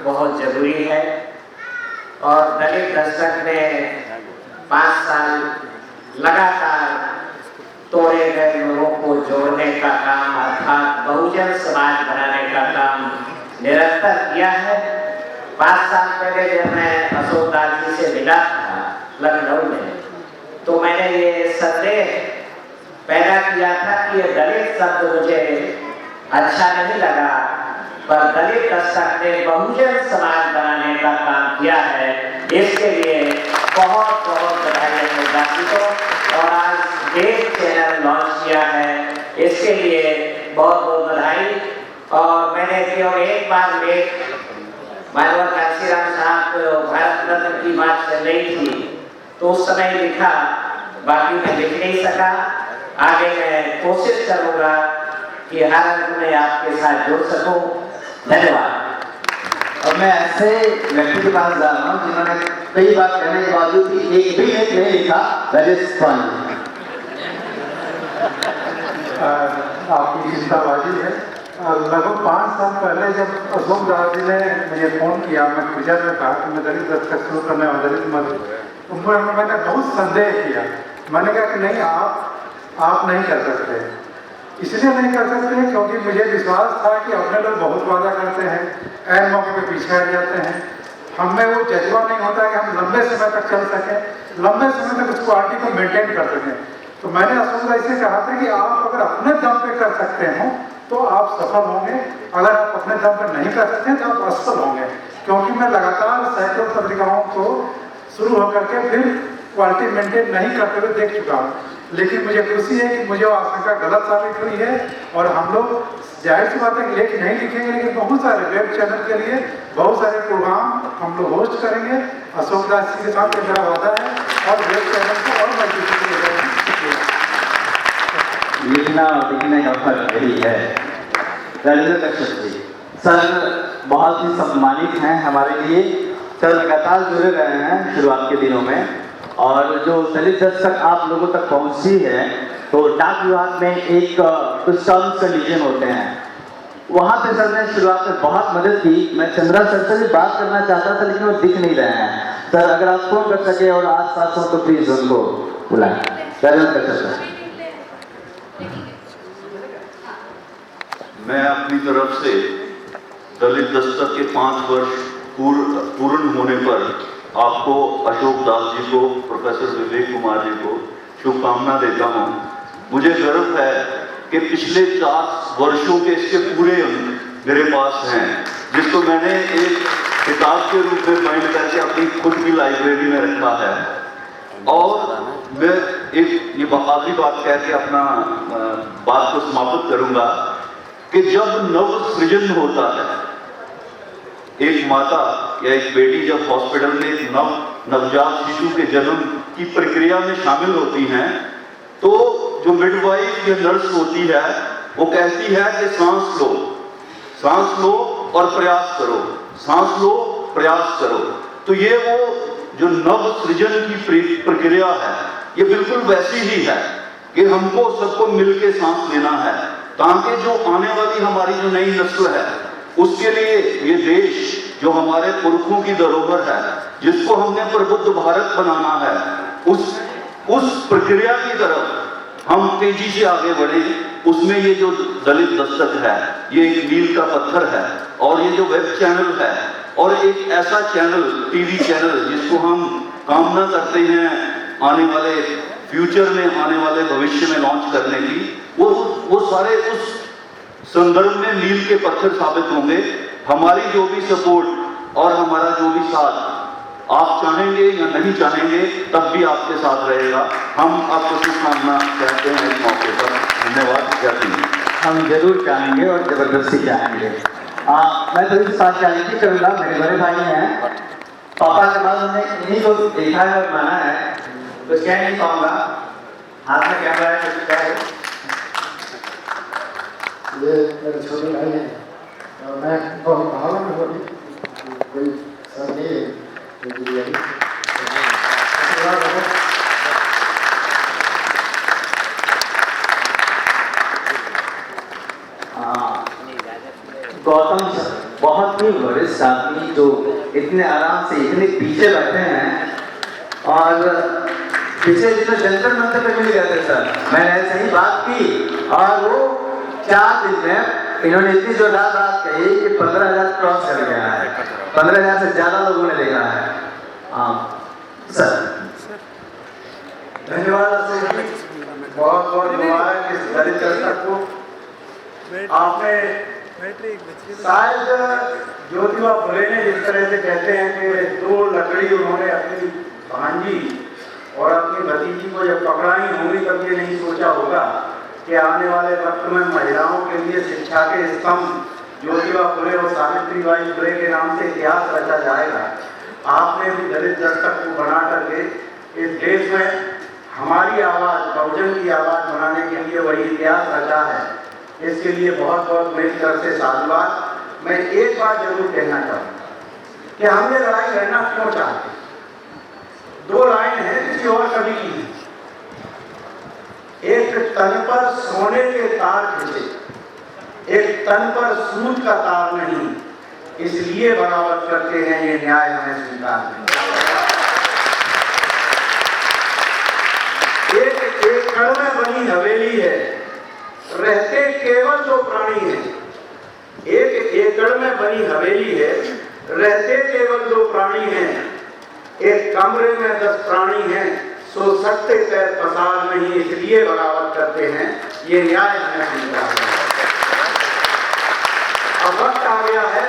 S10: बहुत जरूरी है और दलित दस्तक ने 5 साल लगातार तोड़े गए लोगों को जोड़ने का काम अर्थात बहुजन समाज बनाने का काम निरंतर किया है। 5 साल पहले जब मैं अशोक दास जी से मिला था लखनऊ में, तो मैंने ये संदेह पैदा किया था कि ये दलित शब्द मुझे अच्छा नहीं लगा, पर दलित दस्तक ने बहुजन समाज बनाने का काम किया है। इसके लिए बहुत बहुत बधाई देशवासियों को। और आज वेब चैनल लॉन्च किया है, इसके लिए बहुत बहुत बधाई। और मैंने केवल एक बार मानव कांशीराम साहब को भारत रत्न की बात चल रही थी तो उस समय लिखा, बाकी मैं लिख नहीं सका। आगे मैं कोशिश करूंगा कि हर अंक में आपके साथ जुड़ सकूं। धन्यवाद।
S3: और मैं ऐसे व्यक्ति के पास जा रहा हूँ जिन्होंने कई बार कहने के बावजूद भी एक भी लेख नहीं लिखा, दैट इज फन।
S11: आपकी चिंताबाजी है। लगभग 5 साल पहले जब अशोक दास जी ने मुझे फ़ोन किया, मैं गुजर में कहा कि मैं दलित दस्तक शुरू करने वाला दलित मत, तो मैंने बहुत संदेह किया। मैंने कहा कि नहीं, आप नहीं कर सकते। इसलिए नहीं कर सकते क्योंकि मुझे विश्वास था कि अपने लोग बहुत वादा करते हैं, ऐन मौके पे पीछे हट जाते हैं। हम में वो जज्बा नहीं होता कि हम लंबे समय तक चल सकें, लंबे समय तक उस क्वालिटी को मेंटेन कर सकें। तो मैंने अशोक दास से कहा था कि आप अगर अपने दम पे कर सकते हो तो आप सफल होंगे, अगर आप अपने दम पे नहीं कर सकते तो आप असफल होंगे। क्योंकि मैं लगातार सैकड़ों पत्रिकाओं को शुरू होकर के फिर क्वालिटी मेंटेन नहीं करते हुए देख चुका हूँ। लेकिन मुझे खुशी है कि मुझे वो आशंका गलत साबित हुई है और हम लोग जाहिर सी बात है लेख नहीं लिखेंगे, लेकिन बहुत सारे वेब चैनल के लिए बहुत सारे प्रोग्राम हम लोग होस्ट करेंगे। अशोक दास जी के साथ मेरा वादा है और वेब चैनल को और मजबूती
S3: लिखना और लिखने का फर्क यही है। राजेंद्र कश्यप जी सर बहुत ही सम्मानित हैं हमारे लिए। सर लगातार जुड़े रहे हैं शुरुआत के दिनों में, और जो दलित दस्तक आप लोगों तक पहुंची है तो डाक विभाग में एक कुछ टर्म्स कंडीशन होते हैं, वहाँ पे सर ने शुरुआत में बहुत मदद की। मैं चंद्रा सर से भी बात करना चाहता था लेकिन वो दिख नहीं रहे हैं। सर अगर आप फोन कर सके और आस पास हो तो प्लीज उनको बुलाएं। सर
S12: मैं अपनी तरफ से दलित दस्तक के 5 वर्ष पूर्ण होने पर आपको, अशोक दास जी को, प्रोफेसर विवेक कुमार जी को शुभकामना देता हूँ। मुझे गर्व है कि पिछले 4 वर्षों के इसके पूरे अंक मेरे पास हैं, जिसको मैंने एक किताब के रूप में बाइंड करके अपनी खुद की लाइब्रेरी में रखा है। और मैं एक ये आखिरी बात कह के अपना बात को समाप्त करूंगा कि जब नव सृजन होता है, एक माता या एक बेटी जब हॉस्पिटल में एक नवजात शिशु के जन्म की प्रक्रिया में शामिल होती हैं, तो जो मिडवाइफ या नर्स होती है वो कहती है कि सांस लो और प्रयास करो, सांस लो प्रयास करो। तो ये वो जो नव सृजन की प्रक्रिया है, ये बिल्कुल वैसी ही है कि हमको सबको मिलके सांस लेना है, ताकि जो आने वाली हमारी जो नई नस्ल है उसके लिए ये देश जो हमारे पुरखों की धरोहर है, जिसको हमने प्रबुद्ध भारत बनाना है, उस प्रक्रिया की तरफ हम तेजी से आगे बढ़े। उसमें ये जो दलित दस्तक है ये एक मील का पत्थर है, और ये जो वेब चैनल है और एक ऐसा चैनल, टीवी चैनल जिसको हम कामना करते हैं आने वाले फ्यूचर में, आने वाले भविष्य में लॉन्च करने की, वो सारे उस संदर्भ में मील के पत्थर साबित होंगे। हमारी जो भी सपोर्ट और हमारा जो भी साथ आप चाहेंगे या नहीं चाहेंगे तब भी आपके साथ रहेगा। हम आपको शुभकामना कहते हैं इस मौके पर। धन्यवाद। जय हिंद।
S3: हम जरूर चाहेंगे और जबरदस्ती चाहेंगे। मैं तो इस बात जानती करूँगा, मेरे बड़े भाई हैं, पापा के बाद उन्हें इन्हीं को देखा है और माना है, तो कह नहीं पाऊंगा। हाथ में कैमरा है, कुछ क्या है?
S13: ये मेरे छोटे भाई हैं, और मैं बहुत भावना में होती कोई सर नहीं है।
S3: गौतम बहुत ही वरिष्ठ आदमी जो इतने आराम से इतने पीछे बैठे हैं, और पिछले दिनों जंतर मंतर पे मिल गए थे सर, मैंने ऐसे ही बात की और वो 4 दिन में इन्होंने इतनी जोरदार बात कही कि 15,000 क्रॉस कर गया है। 15,000 से ज्यादा लोगों ने देखा है। सर
S11: धन्यवाद। बहुत बहुत मुबारक इस दलित दस्तक को। आपने शायद ज्योतिबा फुले ने जिस तरह से कहते हैं कि 2 लकड़ी उन्होंने अपनी भांजी और अपनी भतीजी को जब पकड़ाई होंगी तब ये नहीं सोचा होगा कि आने वाले वक्त में महिलाओं के लिए शिक्षा के स्तंभ ज्योतिबा फुले और सावित्रीबाई फुले के नाम से इतिहास रचा जाएगा। आपने भी दलित दस्तक को बना करके इस देश में हमारी आवाज़, बहुजन की आवाज़ बनाने के लिए वही इतिहास रचा है। इसके लिए बहुत बहुत मेरी तरफ से साधुवाद। मैं एक बात जरूर कहना चाहूँगा कि हम ये लड़ाई लड़ना क्यों चाहते हैं। 2 लाइन है किसी और कवि की, एक तन पर सोने के तार खींचे, एक तन पर सूद का तार नहीं, इसलिए बगावत करते हैं ये न्याय हमें स्वीकार नहीं। एक एकड़ में बनी हवेली है, रहते केवल 2 प्राणी हैं। एक एकड़ में बनी हवेली है, रहते केवल 2 प्राणी हैं। एक कमरे में 10 प्राणी हैं, सो सकते पैर पसार नहीं, इसलिए बगावत करते हैं ये न्याय हमें स्वीकार नहीं। अब वक्त आ गया है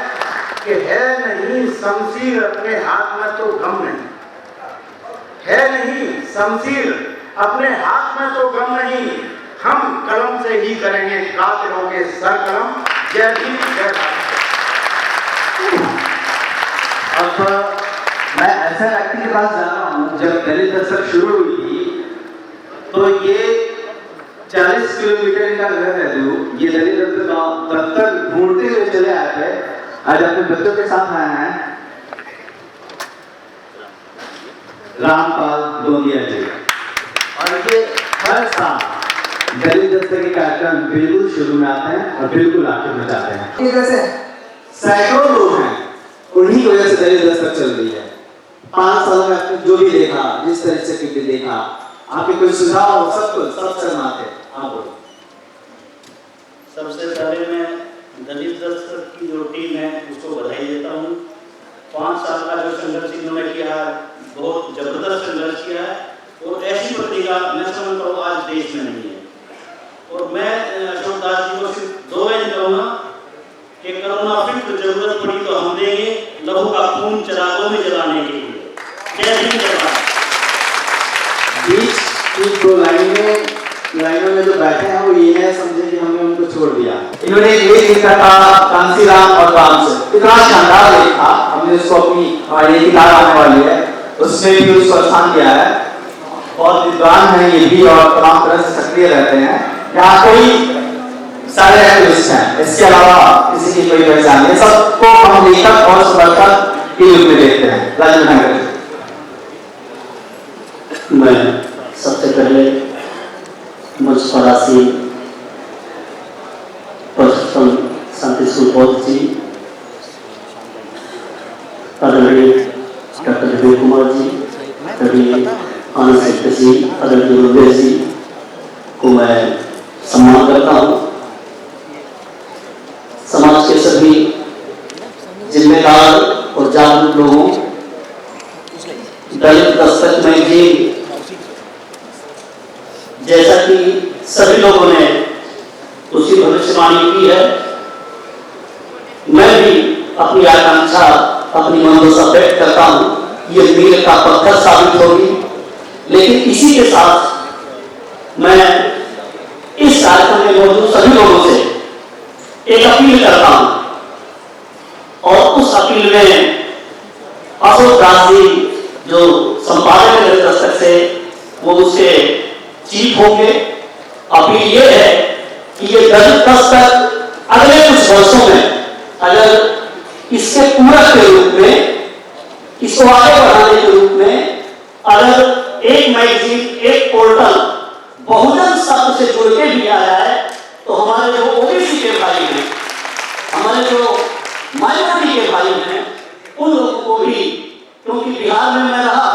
S11: कि है नहीं शमशीर अपने हाथ में तो गम नहीं, है नहीं शमशीर अपने हाथ में तो गम नहीं, हम कलम से ही करेंगे कातिलों के सर कलम। जय भीम, जय भारत।
S3: अब मैं ऐसा व्यक्ति के पास जा रहा हूँ, जब दलित दस्तक शुरू हुई थी तो ये 40 किलोमीटर का घर है जो ये दलित दफ्तर ढूंढते हुए चले आए थे। आज अपने बच्चों के साथ आए हैं रामपाल दोनिया जी, और ये हर साल दलित दस्तक के कार्यक्रम बिल्कुल शुरू में आते हैं और बिल्कुल आखिर में जाते हैं। जैसे सैकड़ों लोग हैं, उन्हीं की वजह से दलित दस्तक चल रही है। 5 सालों में आपने जो भी देखा, जिस तरह से भी देखा, आपके कोई सुझाव हो, सब शर्माते। हाँ बोलो।
S14: सबसे पहले मैं दलित दस्तक की जो टीम है उसको बधाई देता हूँ। 5 साल का जो संघर्ष इन्होंने किया है, बहुत जबरदस्त संघर्ष किया है, और ऐसी प्रतिभा मैं समझता हूँ आज देश में नहीं है। और मैं अशोक दास जी को सिर्फ 2 लाइन कहूँगा कि करुणा फिर जरूरत पड़ी तो हम देंगे लहू का खून चिरागों में जलाने के लिए। जय हिंद, जय भारत।
S3: बीच की 2 लाइनों में जो बैठे हैं वो ये है समझे कि हमने उनको छोड़ दिया। इन्होंने एक लेख लिखा था कांसीराम और रामचंद्र, इतना शानदार लेख था, हमने उसको अपनी हमारी किताब आने वाली है उसमें भी उसको स्थान दिया है। बहुत विद्वान है ये भी और तमाम तरह से सक्रिय रहते हैं। यहाँ कोई सारे एक्टिविस्ट हैं, इसके अलावा किसी की कोई पहचान नहीं, सबको हम लेखक और समर्थक के रूप में देखते हैं। राजनागर
S14: मैं सबसे पहले मुझ स्वरासी परसोत्तम शांति सुबोध जी, आदरणीय डॉक्टर विवेक कुमार जी, कवि आनंद सेक्टर जी, आदरणीय गुरुदेव जी को मैं सम्मान करता हूँ। समाज के सभी जिम्मेदार और जागरूक लोगों, दलित दस्तक मैगजीन जैसा कि सभी लोगों ने उसकी भविष्यवाणी की है, मैं भी अपनी आकांक्षा, अपनी मनोदशा व्यक्त करता हूं। ये मील का पत्थर साबित होगी, लेकिन इसी के साथ मैं इस कार्यक्रम में मौजूद सभी लोगों से एक अपील करता हूं, और उस अपील में अशोक दास जी जो संपादक है दलित दस्तक से, वो उसके चीफ होंगे। अपील ये है कि ये दलित दस्तक अगले कुछ वर्षों में अगर इसके पूरक के रूप में, इसको आगे बढ़ाने के रूप में अगर एक मैगजीन, एक पोर्टल बहुजन शब्द से जुड़ के भी आ जाए, तो हमारे जो ओबीसी के भाई हैं, हमारे जो माइनॉरिटी के भाई हैं, उन लोगों को भी, क्योंकि बिहार में मैं रहा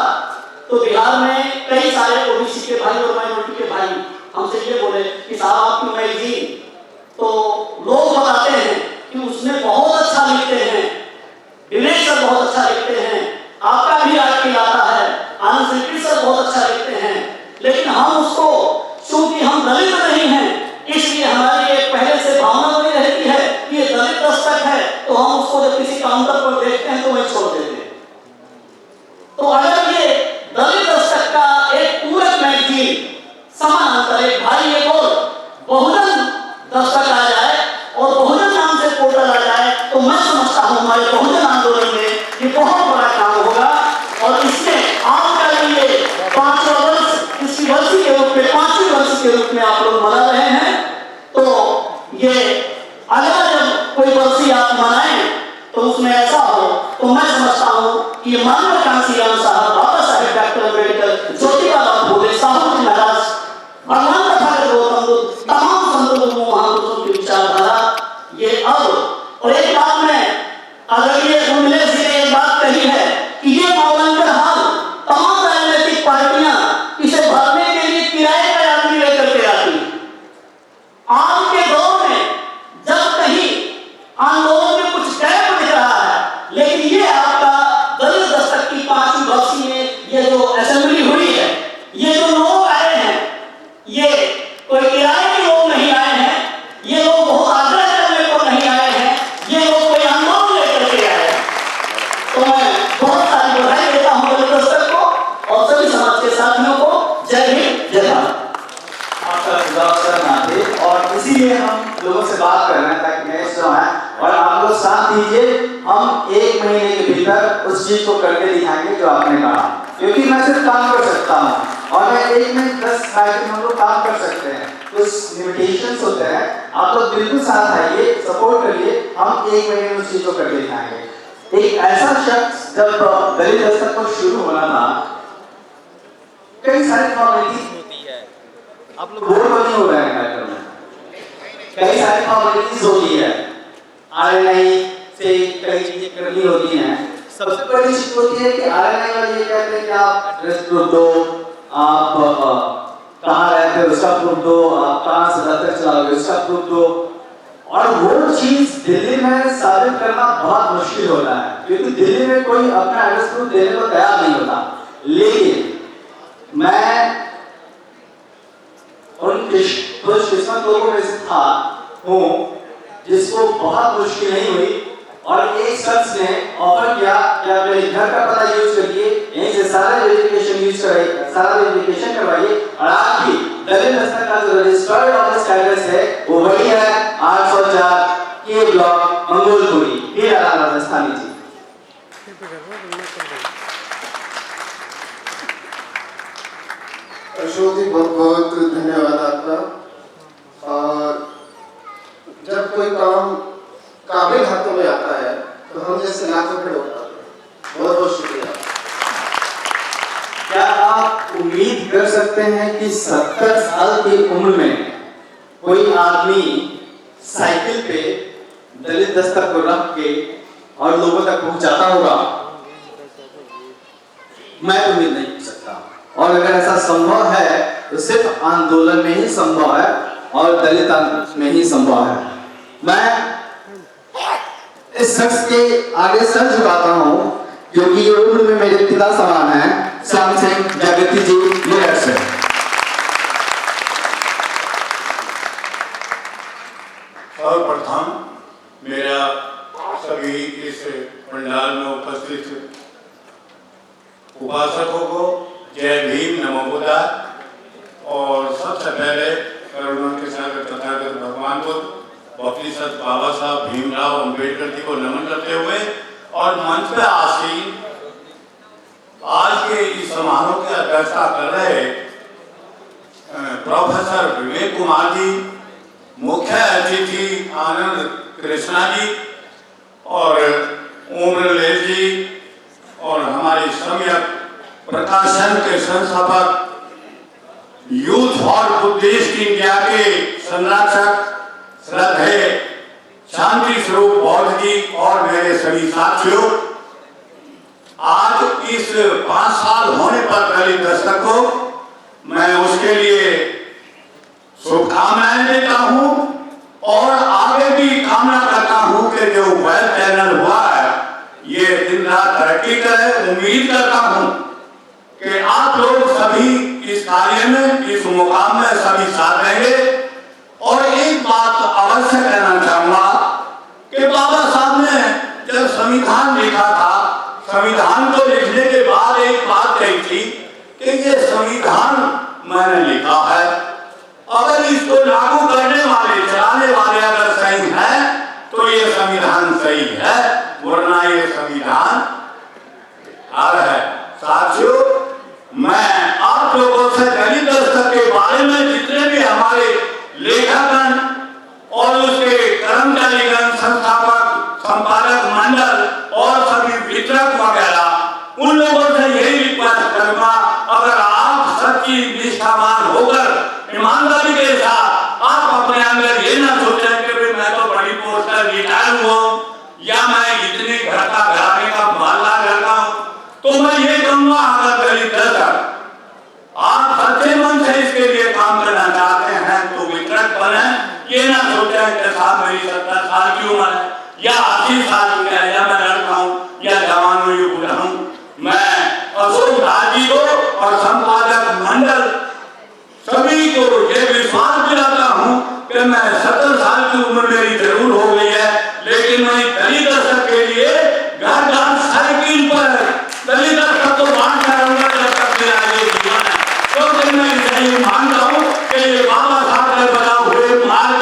S14: तो बिहार में कई सारे ओबीसी के भाई और माइनॉरिटी के भाई हमसे ये बोले कि साहब आपकी मैगजीन तो लोग बताते हैं कि उसमें बहुत अच्छा लिखते हैं, विवेक सर बहुत अच्छा लिखते हैं, आपका भी आर्टिकल आता है, आनंद सेक्टर सर बहुत अच्छा लिखते हैं, लेकिन हम उसको, चूंकि हम दलित नहीं हैं, इसलिए हमारी एक पहले से भावना बनी रहती है कि ये दलित दस्तक है, तो हम उसको जब किसी काउंटर पर देखते हैं तो वही छोड़ देते हैं। तो अगर ये दलित दस्तक का एक पूरक मैगजीन समानांतर एक भाई एक और बहुजन दस्तक आ जाए और बहुजन नाम से पोर्टल आ जाए, तो मैं समझता हूँ हमारे बहुजन आंदोलन में ये बहुत बड़ा काम होगा। और इसमें आपका लिए 5वां वर्ष, इसकी वर्षी के रूप में, 5वीं वर्ष के रूप में आप लोग मना रहे हैं, तो ये अगला जब कोई वर्षी आप मनाएं तो उसमें ऐसा हो, तो मैं समझता हूँ कि मानवकांक्षी साहब, बाबा साहेब डॉक्टर अम्बेडकर, ज्योतिबा फूले, साहू जी महाराज, भगवान तथागत गौतम बुद्ध, तमाम संत लोगों महापुरुषों की विचारधारा ये अब। और एक बात में आदरणीय उन्मेष जी ने एक बात कही है कि ये मौलंगर हाल तमाम राजनीतिक पार्टियां इसे भरने के लिए किराए का आदमी लेकर के आती है। आज के दौर में जब कहीं आंदोलन में कुछ गैप दिख रहा है, लेकिन ये आपका दलित दस्तक की 5वीं वर्षी में ये जो असेंबली हुई है, ये जो लोग आए हैं, ये कोई किराए के लोग नहीं आए हैं, ये लोग बहुत आग्रह करने को नहीं आए हैं, ये लोग कोई आंदोलन लेकर के आए हैं। तो मैं बहुत सारी बधाई देता हूँ दलित दस्तक को और सभी समाज के साथियों को। जय हिंद, जय भारत।
S15: आपका सुझाव करना थे और इसीलिए हम लोगों से बात कर रहे हैं ताकि मैच जो है, और आप लोग साथ दीजिए, हम 1 महीने के भीतर उस चीज को करके दिखाएंगे जो आपने कहा, क्योंकि मैं सिर्फ काम कर सकता हूँ और मैं 1 में 10 मैगजीन हम लोग काम कर सकते हैं, कुछ लिमिटेशंस होते हैं। आप लोग बिल्कुल साथ आइए, सपोर्ट करिए, हम 1 महीने में उस चीज को करके दिखाएंगे। एक ऐसा शख्स जब दलित दस्तक को शुरू होना था, कई सारी फॉर्मेलिटीज होती है, आप लोग बोर नहीं हो रहे हैं कार्यक्रम में, कई सारी फॉर्मेलिटीज होती है, आरएनआई से कई चीजें करनी होती हैं। सबसे बड़ी चीज होती है कि आरएनआई वाले ये कहते हैं कि आप एड्रेस प्रूफ दो, आप कहाँ रहते हो उसका प्रूफ दो, आप कहाँ से दफ्तर चलाओगे उसका प्रूफ दो, और वो चीज दिल्ली में साबित करना बहुत मुश्किल होता है, क्योंकि दिल्ली में कोई अपना एड्रेस प्रूफ देने को तैयार नहीं होता। लेकिन मैं उन खुशकिस्मत लोगों में से था हूँ जिसको बहुत मुश्किल नहीं हुई, और एक शख्स ने ऑफर किया कि आप मेरे घर का पता यूज करिए, यहीं से सारा वेरिफिकेशन यूज कराइए, सारा वेरिफिकेशन करवाइए, और आज भी दलित दस्तक का जो रजिस्टर्ड ऑफिस का एड्रेस है वो वही है, 804 के ब्लॉक, मंगोलपुरी, हीरा राजस्थानी जी।
S13: अशोक जी बहुत बहुत धन्यवाद आपका। और जब कोई काम काबिल हाथों में आता है तो हम जैसे लाखों खड़े होते हैं। बहुत बहुत शुक्रिया।
S15: क्या आप उम्मीद कर सकते हैं कि 70 साल की उम्र में कोई आदमी साइकिल पे दलित दस्तक को रख के और लोगों तक पहुंचाता होगा? मैं तो उम्मीद नहीं कर सकता। और अगर ऐसा संभव है तो सिर्फ आंदोलन में ही संभव है और दलित आंदोलन में ही संभव है। मैं इस शख्स के आगे सर झुकाता हूँ क्योंकि ये उम्र में मेरे पिता समान हैं, श्याम सिंह जागृति जी मेरठ से।
S16: सर्वप्रथम मेरा सभी इस पंडाल में उपस्थित उपासकों को जय भीम नमो बुद्धाय। और सबसे पहले करुणा के सागर तथागत भगवान बुद्ध वकील बाबा साहब भीमराव अम्बेडकर जी को नमन करते हुए और मंच पे आसीन आज के इस समारोह की अध्यक्षता कर रहे प्रोफेसर विवेक कुमार जी, मुख्य अतिथि आनंद कृष्णा जी और ओमरलेल जी और हमारी सम्यक प्रकाशन के संस्थापक यूथ फॉर बुद्धिस्ट इंडिया के संरक्षक श्रद्धेय शांति स्वरूप बौद्ध जी और मेरे सभी साथियों, आज इस 5 साल होने पर दलित दस्तक को मैं उसके लिए शुभकामनाएं देता हूं और आगे भी कामना करता हूं कि जो वेब चैनल हुआ है ये दिन रात तरक्की करे। उम्मीद करता हूं कि आप लोग सभी इस कार्य में, इस मुकाम में सभी साथ देंगे। और एक बात अवश्य कहना चाहूंगा कि बाबा साहब ने जब संविधान लिखा था, संविधान को लिखने के बाद एक बात कही थी कि ये संविधान मैंने लिखा है, अगर इसको लागू करने वाले, चलाने वाले अगर सही है तो ये संविधान सही है, वरना ये संविधान हार है। साथियों, मैं आप लोगों से दलित दस्तक के बारे में जितने भी हमारे लेखकगण और उसके कर्मचारीगण, संस्थापक, संपादक मंडल और सभी वितरक वगैरह, उन लोगों से यही रिक्वेस्ट करूंगा, अगर आप सच्ची निष्ठावान होकर ईमानदारी के साथ आप अपने अंदर ये ना सोचें कि भाई मैं तो बड़ी पोस्ट पर रिटायर हुआ या मैं इतने घर का घराने का माला लड़का हूं, तो मैं ये कहूंगा अगर दलित दस्तक आप सच्चे मन से इसके लिए काम करना चाहते हैं तो वितरक बने। ये ना सोचें कि साहब मेरी 70 साल की उम्र है या 80 साल की है या मैं लड़का हूँ या जवान हूँ या बूढ़ा हूँ। मैं अशोक दास जी को और संपादक मंडल सभी को ये विश्वास दिलाता हूँ कि मैं 70 साल की उम्र मेरी जरूर हो गई है, लेकिन मैं दलित दस्तक के लिए घर घर साइकिल पर दलित दस्तक को बांट करूंगा जब तक मेरा ये जीवन है। तो मैं इसे मानता हूँ कि ये बाबा साहब ने बताए हुए मार्ग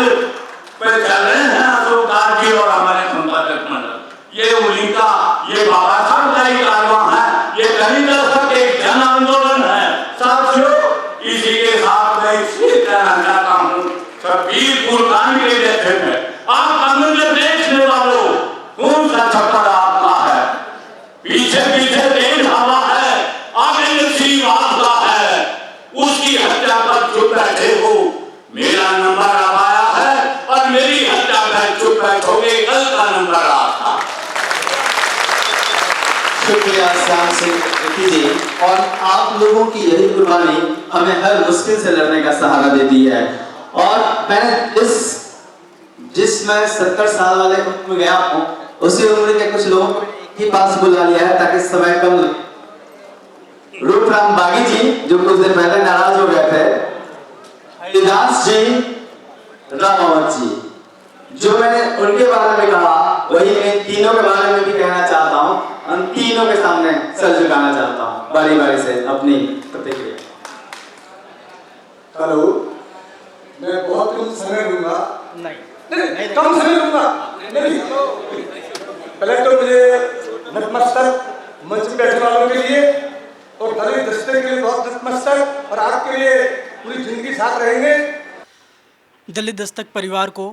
S16: पे चल रहे हैं अशोक दास जी और हमारे संपादक मंडल। ये उन्हीं का, ये बाबा साहब का ही कारवां है, ये दलित दस्तक एक जन आंदोलन है। साथियों, इसी के साथ मैं इसलिए कहना चाहता हूँ, कबीर कुर्बान के जैसे में आप अमूल्य देखने वालों, कौन सा छप्पर आपका है, पीछे पीछे तेज हवा है, आगे नसीब आपका है, उसकी हत्या पर चुप बैठे हो। मेरा नंबर अब आया है और मेरी हत्या पर चुप बैठोगे, कल का नंबर आपका।
S15: शुक्रिया श्याम सिंह जी। और आप लोगों की यही कुर्बानी हमें हर मुश्किल से लड़ने का सहारा देती है। और मैंने जिस मैं 70 साल वाले उम्र में गया हूँ, उसी उम्र के कुछ लोगों को एक ही पास बुला लिया है ताकि समय कम लगे। रूपराम बागी जी जो कुछ दिन पहले नाराज हो गए थे, हरिदास जी, रामावत जी, जो मैंने उनके बारे में कहा वही मैं तीनों के बारे में भी कहना चाहता हूँ। हम तीनों के सामने सर झुकाना चाहता हूँ बारी बारी से अपनी प्रतिक्रिया।
S17: हेलो, मैं बहुत कम समय लूंगा। नहीं, कम समय लूंगा। नहीं, पहले तो मुझे नतमस्तक मंच में बैठने वालों के लिए और दलित दस्तक के लिए बहुत नतमस्तक, और आपके लिए पूरी जिंदगी साथ रहेंगे।
S18: दलित दस्तक परिवार को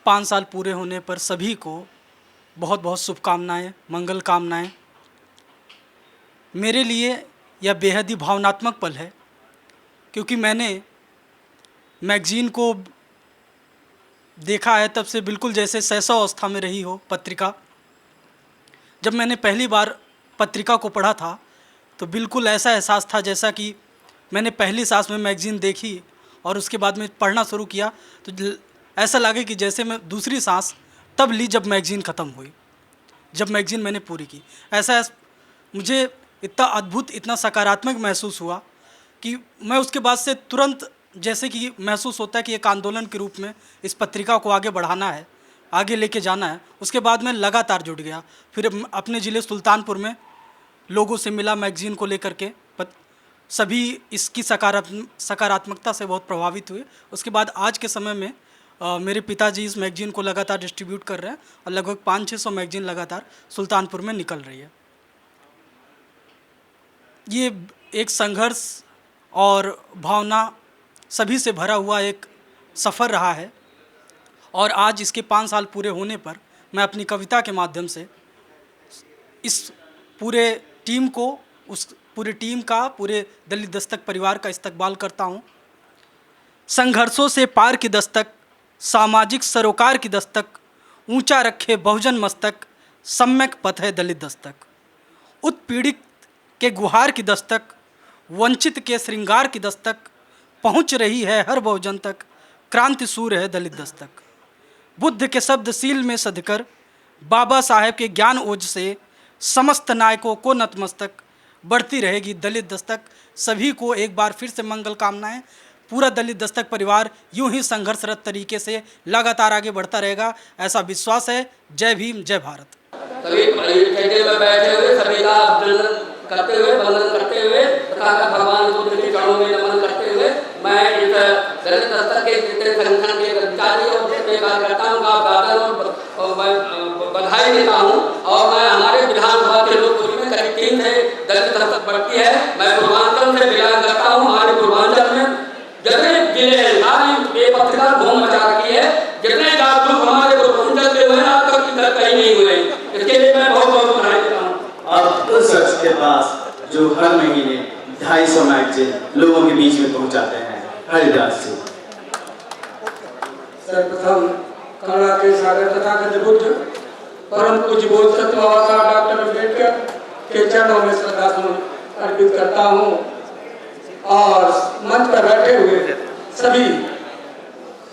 S18: 5 साल पूरे होने पर सभी को बहुत बहुत शुभकामनाएं, मंगल कामनाएं। मेरे लिए यह बेहद ही भावनात्मक पल है, क्योंकि मैंने मैगजीन को देखा है तब से बिल्कुल जैसे शैशव अवस्था में रही हो पत्रिका। जब मैंने पहली बार पत्रिका को पढ़ा था तो बिल्कुल ऐसा एहसास था जैसा कि मैंने पहली सांस में मैगज़ीन देखी और उसके बाद में पढ़ना शुरू किया तो ऐसा लगे कि जैसे मैं दूसरी सांस तब ली जब मैगज़ीन ख़त्म हुई, जब मैगज़ीन मैंने पूरी की। ऐसा मुझे इतना अद्भुत, इतना सकारात्मक महसूस हुआ कि मैं उसके बाद से तुरंत जैसे कि महसूस होता है कि एक आंदोलन के रूप में इस पत्रिका को आगे बढ़ाना है, आगे लेके जाना है। उसके बाद मैं लगातार जुड़ गया। फिर अपने ज़िले सुल्तानपुर में लोगों से मिला मैगज़ीन को लेकर के, सभी इसकी सकारात्मकता से बहुत प्रभावित हुए। उसके बाद आज के समय में मेरे पिताजी इस मैगज़ीन को लगातार डिस्ट्रीब्यूट कर रहे हैं और लगभग 500-600 मैगज़ीन लगातार सुल्तानपुर में निकल रही है। ये एक संघर्ष और भावना सभी से भरा हुआ एक सफ़र रहा है और आज इसके 5 साल पूरे होने पर मैं अपनी कविता के माध्यम से इस पूरे टीम को, उस पूरी टीम का, पूरे दलित दस्तक परिवार का इस्तकबाल करता हूँ। संघर्षों से पार की दस्तक, सामाजिक सरोकार की दस्तक, ऊंचा रखे बहुजन मस्तक, सम्यक पथ है दलित दस्तक। उत्पीड़ित के गुहार की दस्तक, वंचित के श्रृंगार की दस्तक, पहुंच रही है हर बहुजन तक, क्रांति सूर्य है दलित दस्तक। बुद्ध के शब्द सील में सधकर, बाबा साहेब के ज्ञान ओज से, समस्त नायकों को नतमस्तक, बढ़ती रहेगी दलित दस्तक। सभी को एक बार फिर से मंगल कामनाएं। पूरा दलित दस्तक परिवार यूं ही संघर्षरत तरीके से लगातार आगे बढ़ता रहेगा, ऐसा विश्वास है। जय भीम, जय भारत।
S19: सभी खेते में बैठे हुए सभी का करते हुए, वंदन करते हुए तथा भगवान बुद्ध के चरणों में नमन करते हुए मैं इस दलित दस्तक के जितने संगठन के अधिकारी और जितने कार्यकर्ताओं का अभिवादन और बधाई देता हूँ। और मैं हमारे विधानसभा के लोकपुरी में करीब 3 से दलित दस्तक बढ़ती है। मैं पूर्वांचल से बिलोंग करता हूँ। हमारे पूर्वांचल में जितने जिले सारी ये पत्रिका धूम मचा रखी है, जितने जागरूक हमारे पूर्वांचल के हुए आज तक कहीं नहीं हुए। इसके लिए मैं बहुत बहुत बधाई देता हूँ।
S15: अब उस शख्स के पास जो हर महीने 250 मैगज़ीन लोगों के बीच में पहुंचाते हैं, हरिदास जी।
S20: सर्वप्रथम करुणा के सागर तथागत बुद्ध परम पूज्य बोध सत्य बाबा साहब डॉक्टर अम्बेडकर के चरणों में श्रद्धासुमन अर्पित करता हूँ और मंच पर बैठे हुए सभी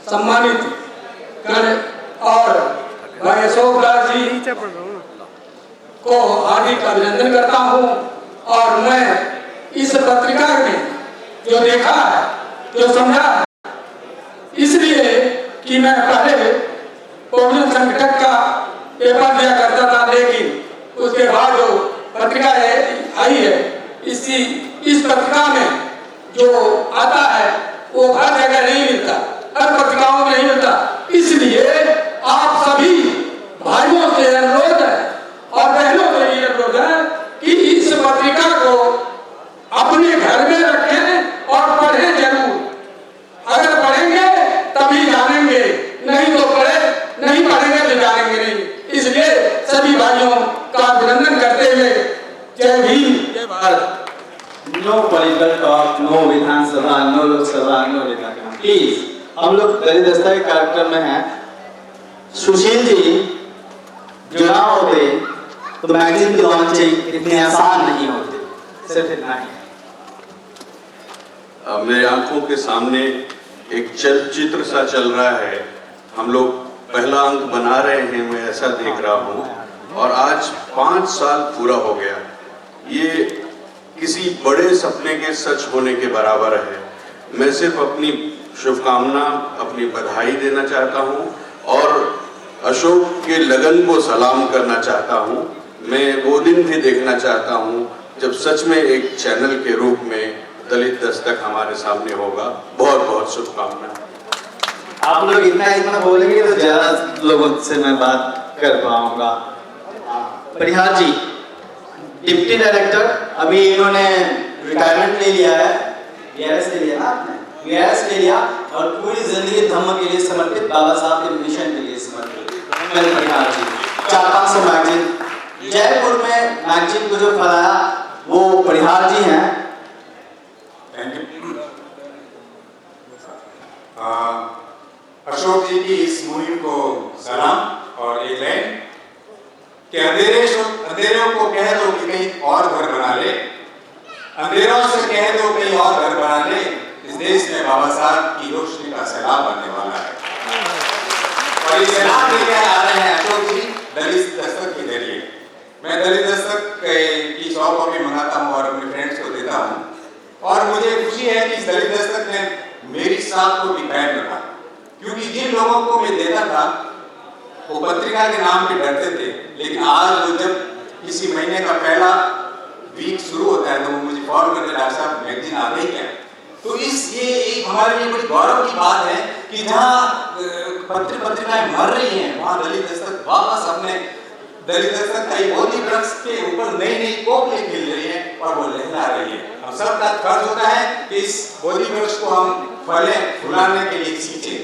S20: सम्मानित गण और भाई अशोक दास जी को हार्दिक अभिनंदन करता हूँ। और मैं इस पत्रिका में जो देखा है, जो समझा है, इसलिए कि मैं पहले बहुजन संगठन का पेपर दिया करता था, लेकिन उसके बाद जो पत्रिका आई है, इस पत्रिका में जो आता है वो हर जगह नहीं मिलता, हर पत्रिकाओं में नहीं मिलता। इसलिए आप सभी भाइयों से अनुरोध है और बहनों से भी अनुरोध है कि इस पत्रिका को अपने घर में रखें और पढ़ें जरूर। अगर पढ़ेंगे तभी जानेंगे, नहीं तो नहीं पढ़ेंगे तो जानेंगे नहीं। इसलिए सभी भाइयों का अभिनंदन करते हुए जय भीम, जय Bharat.
S15: No political talk, no Vidhan Sabha, no Lok Sabha, no नेता। प्लीज, हम लोग दलित दस्तक के कार्यक्रम में हैं। सुशील जी जो ना होते तो मैगजीन की लॉन्चिंग इतनी आसान नहीं होती। सिर्फ इतना ही।
S12: मेरे आंखों के सामने एक चलचित्र सा चल रहा है। हम लोग पहला अंक बना रहे हैं, मैं ऐसा देख रहा हूँ। और आज 5 साल पूरा हो गया। ये किसी बड़े सपने के सच होने के बराबर है। मैं सिर्फ अपनी शुभकामना, अपनी बधाई देना चाहता हूँ और अशोक के लगन को सलाम करना चाहता हूँ। मैं वो दिन भी देखना चाहता हूँ जब सच में एक चैनल के रूप में दलित दस्तक हमारे सामने होगा। बहुत बहुत शुभकामनाएं।
S15: आप लोग इतना बोलेंगे तो ज्यादा लोगों से मैं बात कर पाऊंगा। परिहार जी, डिप्टी डायरेक्टर, अभी इन्होंने रिटायरमेंट ले लिया है। वीआरएस ले लिया ना आपने? वीआरएस ले लिया और पूरी जिंदगी धम्म के लिए समर्पित, बाबा साहब के मिशन के लिए समर्पित। परिहार जी 400-500 मैगजीन जयपुर में मैगजीन को जो फैलाया वो परिहार जी हैं।
S21: अशोक जी की इस मुहिम को सलाम और एक लाइन कि अंधेरों को कह दो कि कहीं और घर बना ले, अंधेरों से कह दो कहीं और घर बना ले, इस देश में बाबा साहब की रोशनी का सैलाब आने वाला है। और ये सैलाब लेके आ रहे हैं अशोक जी दलित दस्तक के जरिए। मैं दलित दस्तक की 100 कॉपी मंगाता हूँ और अपने फ्रेंड्स को देता हूँ, और मुझे खुशी है कि इस दलित दस्तक ने मेरी साथ को भी कायम रखा, क्योंकि जिन लोगों को मैं देता था वो पत्रिका के नाम पे डरते थे, लेकिन आज वो जब किसी महीने का पहला वीक शुरू होता है तो वो मुझे कॉल करके डॉक्टर साहब मैगजीन आ गई क्या। तो ये एक हमारे लिए बड़ी गौरव की बात है कि जहाँ पत्रिकाएं मर रही हैं वहाँ दलित दस्तक वापस अपने दलित दस्तक का बोधि वृक्ष के ऊपर नई नई कोपलें खिल रही है और वो लहरा रही है। हम सबका फर्ज होता है कि इस बोधि वृक्ष को हम फले फुलाने के लिए सींचे।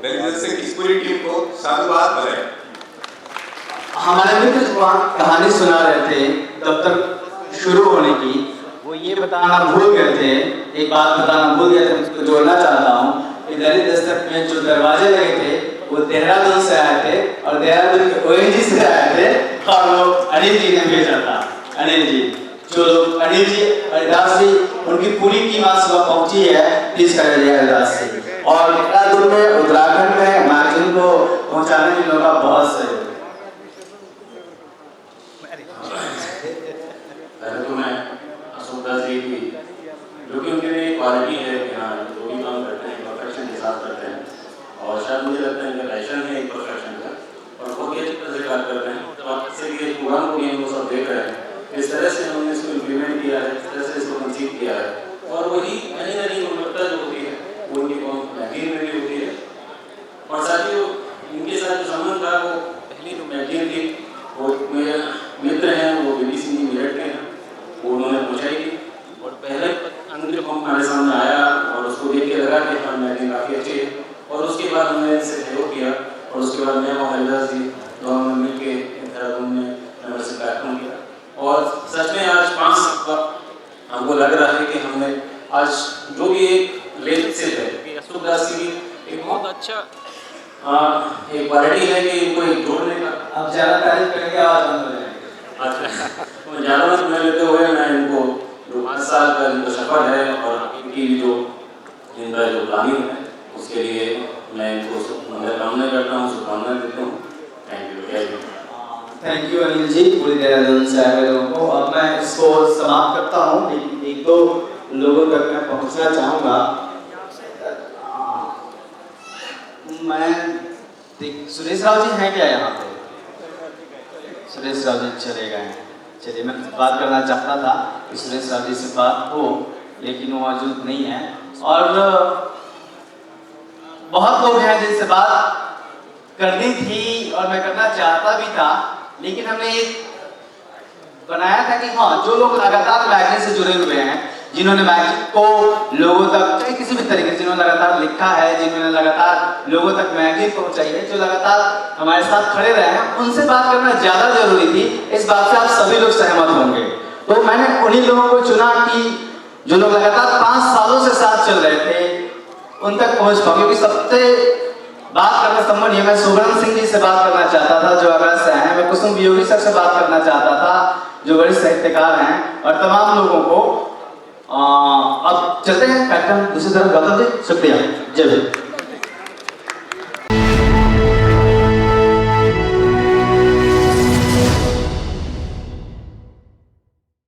S21: दलित दस्तक की पूरी टीम को साधुवाद बधाई।
S15: हमारे मित्र जो कहानी सुना रहे थे दफ्तर शुरू होने की, वो ये बताना भूल गए थे, एक बात बताना भूल गए थे, उसको जोड़ना चाहता हूँ कि दलित दस्तक में जो दरवाजे लगे थे वो देहरादून से आए थे और देहरादून के ONG से आए थे, और वो अनिल जी ने भेजा था। अनिल जी जो लोग अनिल जी हरिदास जी उनकी पूरी टीम आज सुबह पहुंची है, प्लीज कर दिया हरिदास जी। और देहरादून में उत्तराखंड में मैगजीन को पहुंचाने में लोगों का बहुत सहयोग।
S2: पहले तो मैं अशोक दास जी की जो कि उनके लिए क्वालिटी है कि हाँ जो भी काम करते हैं परफेक्शन के साथ करते हैं, और शायद मुझे लगता है कि पैशन है एक परफेक्शन का, और बहुत ही अच्छी तरह से कार्य करते हैं। तो आप से ये प्रोग्राम को भी वो सब देख रहे हैं, इस तरह से हमने इसको इम्प्लीमेंट किया है, इस तरह से इसको कंसीव किया है, और वही कहीं ना कहीं गुणवत्ता जो होती है वो उनकी मैगजीन में भी होती है। और साथियों इनके साथ जो संबंध था वो पहली जो मैगजीन थी वो मेरे मित्र हैं वो BBC मेरठ के हैं, वो उन्होंने पूछाई थी, और पहले अंक जब हमारे सामने आया और उसको देख के लगा कि हाँ मैगजीन काफ़ी अच्छी है, और उसके बाद हमने इनसे सहयोग किया, और उसके बाद मैं और हरिदास जी दोनों मिल के देहरादून में मेंबरशिप कार्यक्रम किया, और सच में आज 5 साल हमको लग रहा है कि हमने आज जो भी एक लेजिटशिप है कि अशोक दास की एक बहुत अच्छा एक क्वालिटी है कि इनको एक जोड़ने का।
S15: अब ज़्यादा तारीफ करेंगे आवाज़ बंद हो जाएगी।
S2: अच्छा तो ज़्यादा मत मैं लेते हुए मैं इनको जो 5 साल का इनका सफर है और इनकी जो इनका जो प्लानिंग है उसके लिए मैं इनको मंगलकामना करता हूँ, शुभकामनाएं देता हूँ। Thank you.
S15: Thank you Anil ji, पूरी देहरादून से आए लोगों को। अब मैं इसको समाप्त करता हूँ, लेकिन 1-2 लोगों तक मैं पहुँचना चाहूँगा। मैं सुरेश राव जी हैं क्या यहाँ पे? सुरेश राव जी चले गए हैं। चलिए मैं बात करना चाहता था कि सुरेश राव जी से बात हो, लेकिन वो मौजूद नहीं है, और बहुत लोग हैं जिनसे बात करनी थी और मैं करना चाहता भी था, लेकिन हमने एक बनाया था कि हाँ जो लोग लगातार मैगजीन से जुड़े हुए हैं, जिन्होंने मैगजीन को लोगों तक चाहे किसी भी तरीके से जिन्होंने लगातार लिखा है, जिन्होंने लगातार लोगों तक मैगजीन पहुंचाई है, जो लगातार हमारे साथ खड़े रहे हैं, उनसे बात करना ज़्यादा जरूरी थी। इस बात से आप सभी लोग सहमत होंगे। तो मैंने उन्हीं लोगों को चुना कि जो लोग लगातार 5 सालों से साथ चल रहे थे उन तक पहुँच पाऊँ, क्योंकि सबसे बात करना संभव नहीं है। मैं सुब्रम सिंह जी से बात करना चाहता था जो आगरा से हैं, मैं कुसुम वियोगी सर से बात करना चाहता था जो वरिष्ठ साहित्यकार हैं, और तमाम लोगों को। अब चलते हैं कार्यक्रम दूसरी तरफ। गौतम जी शुक्रिया, जय हिंद।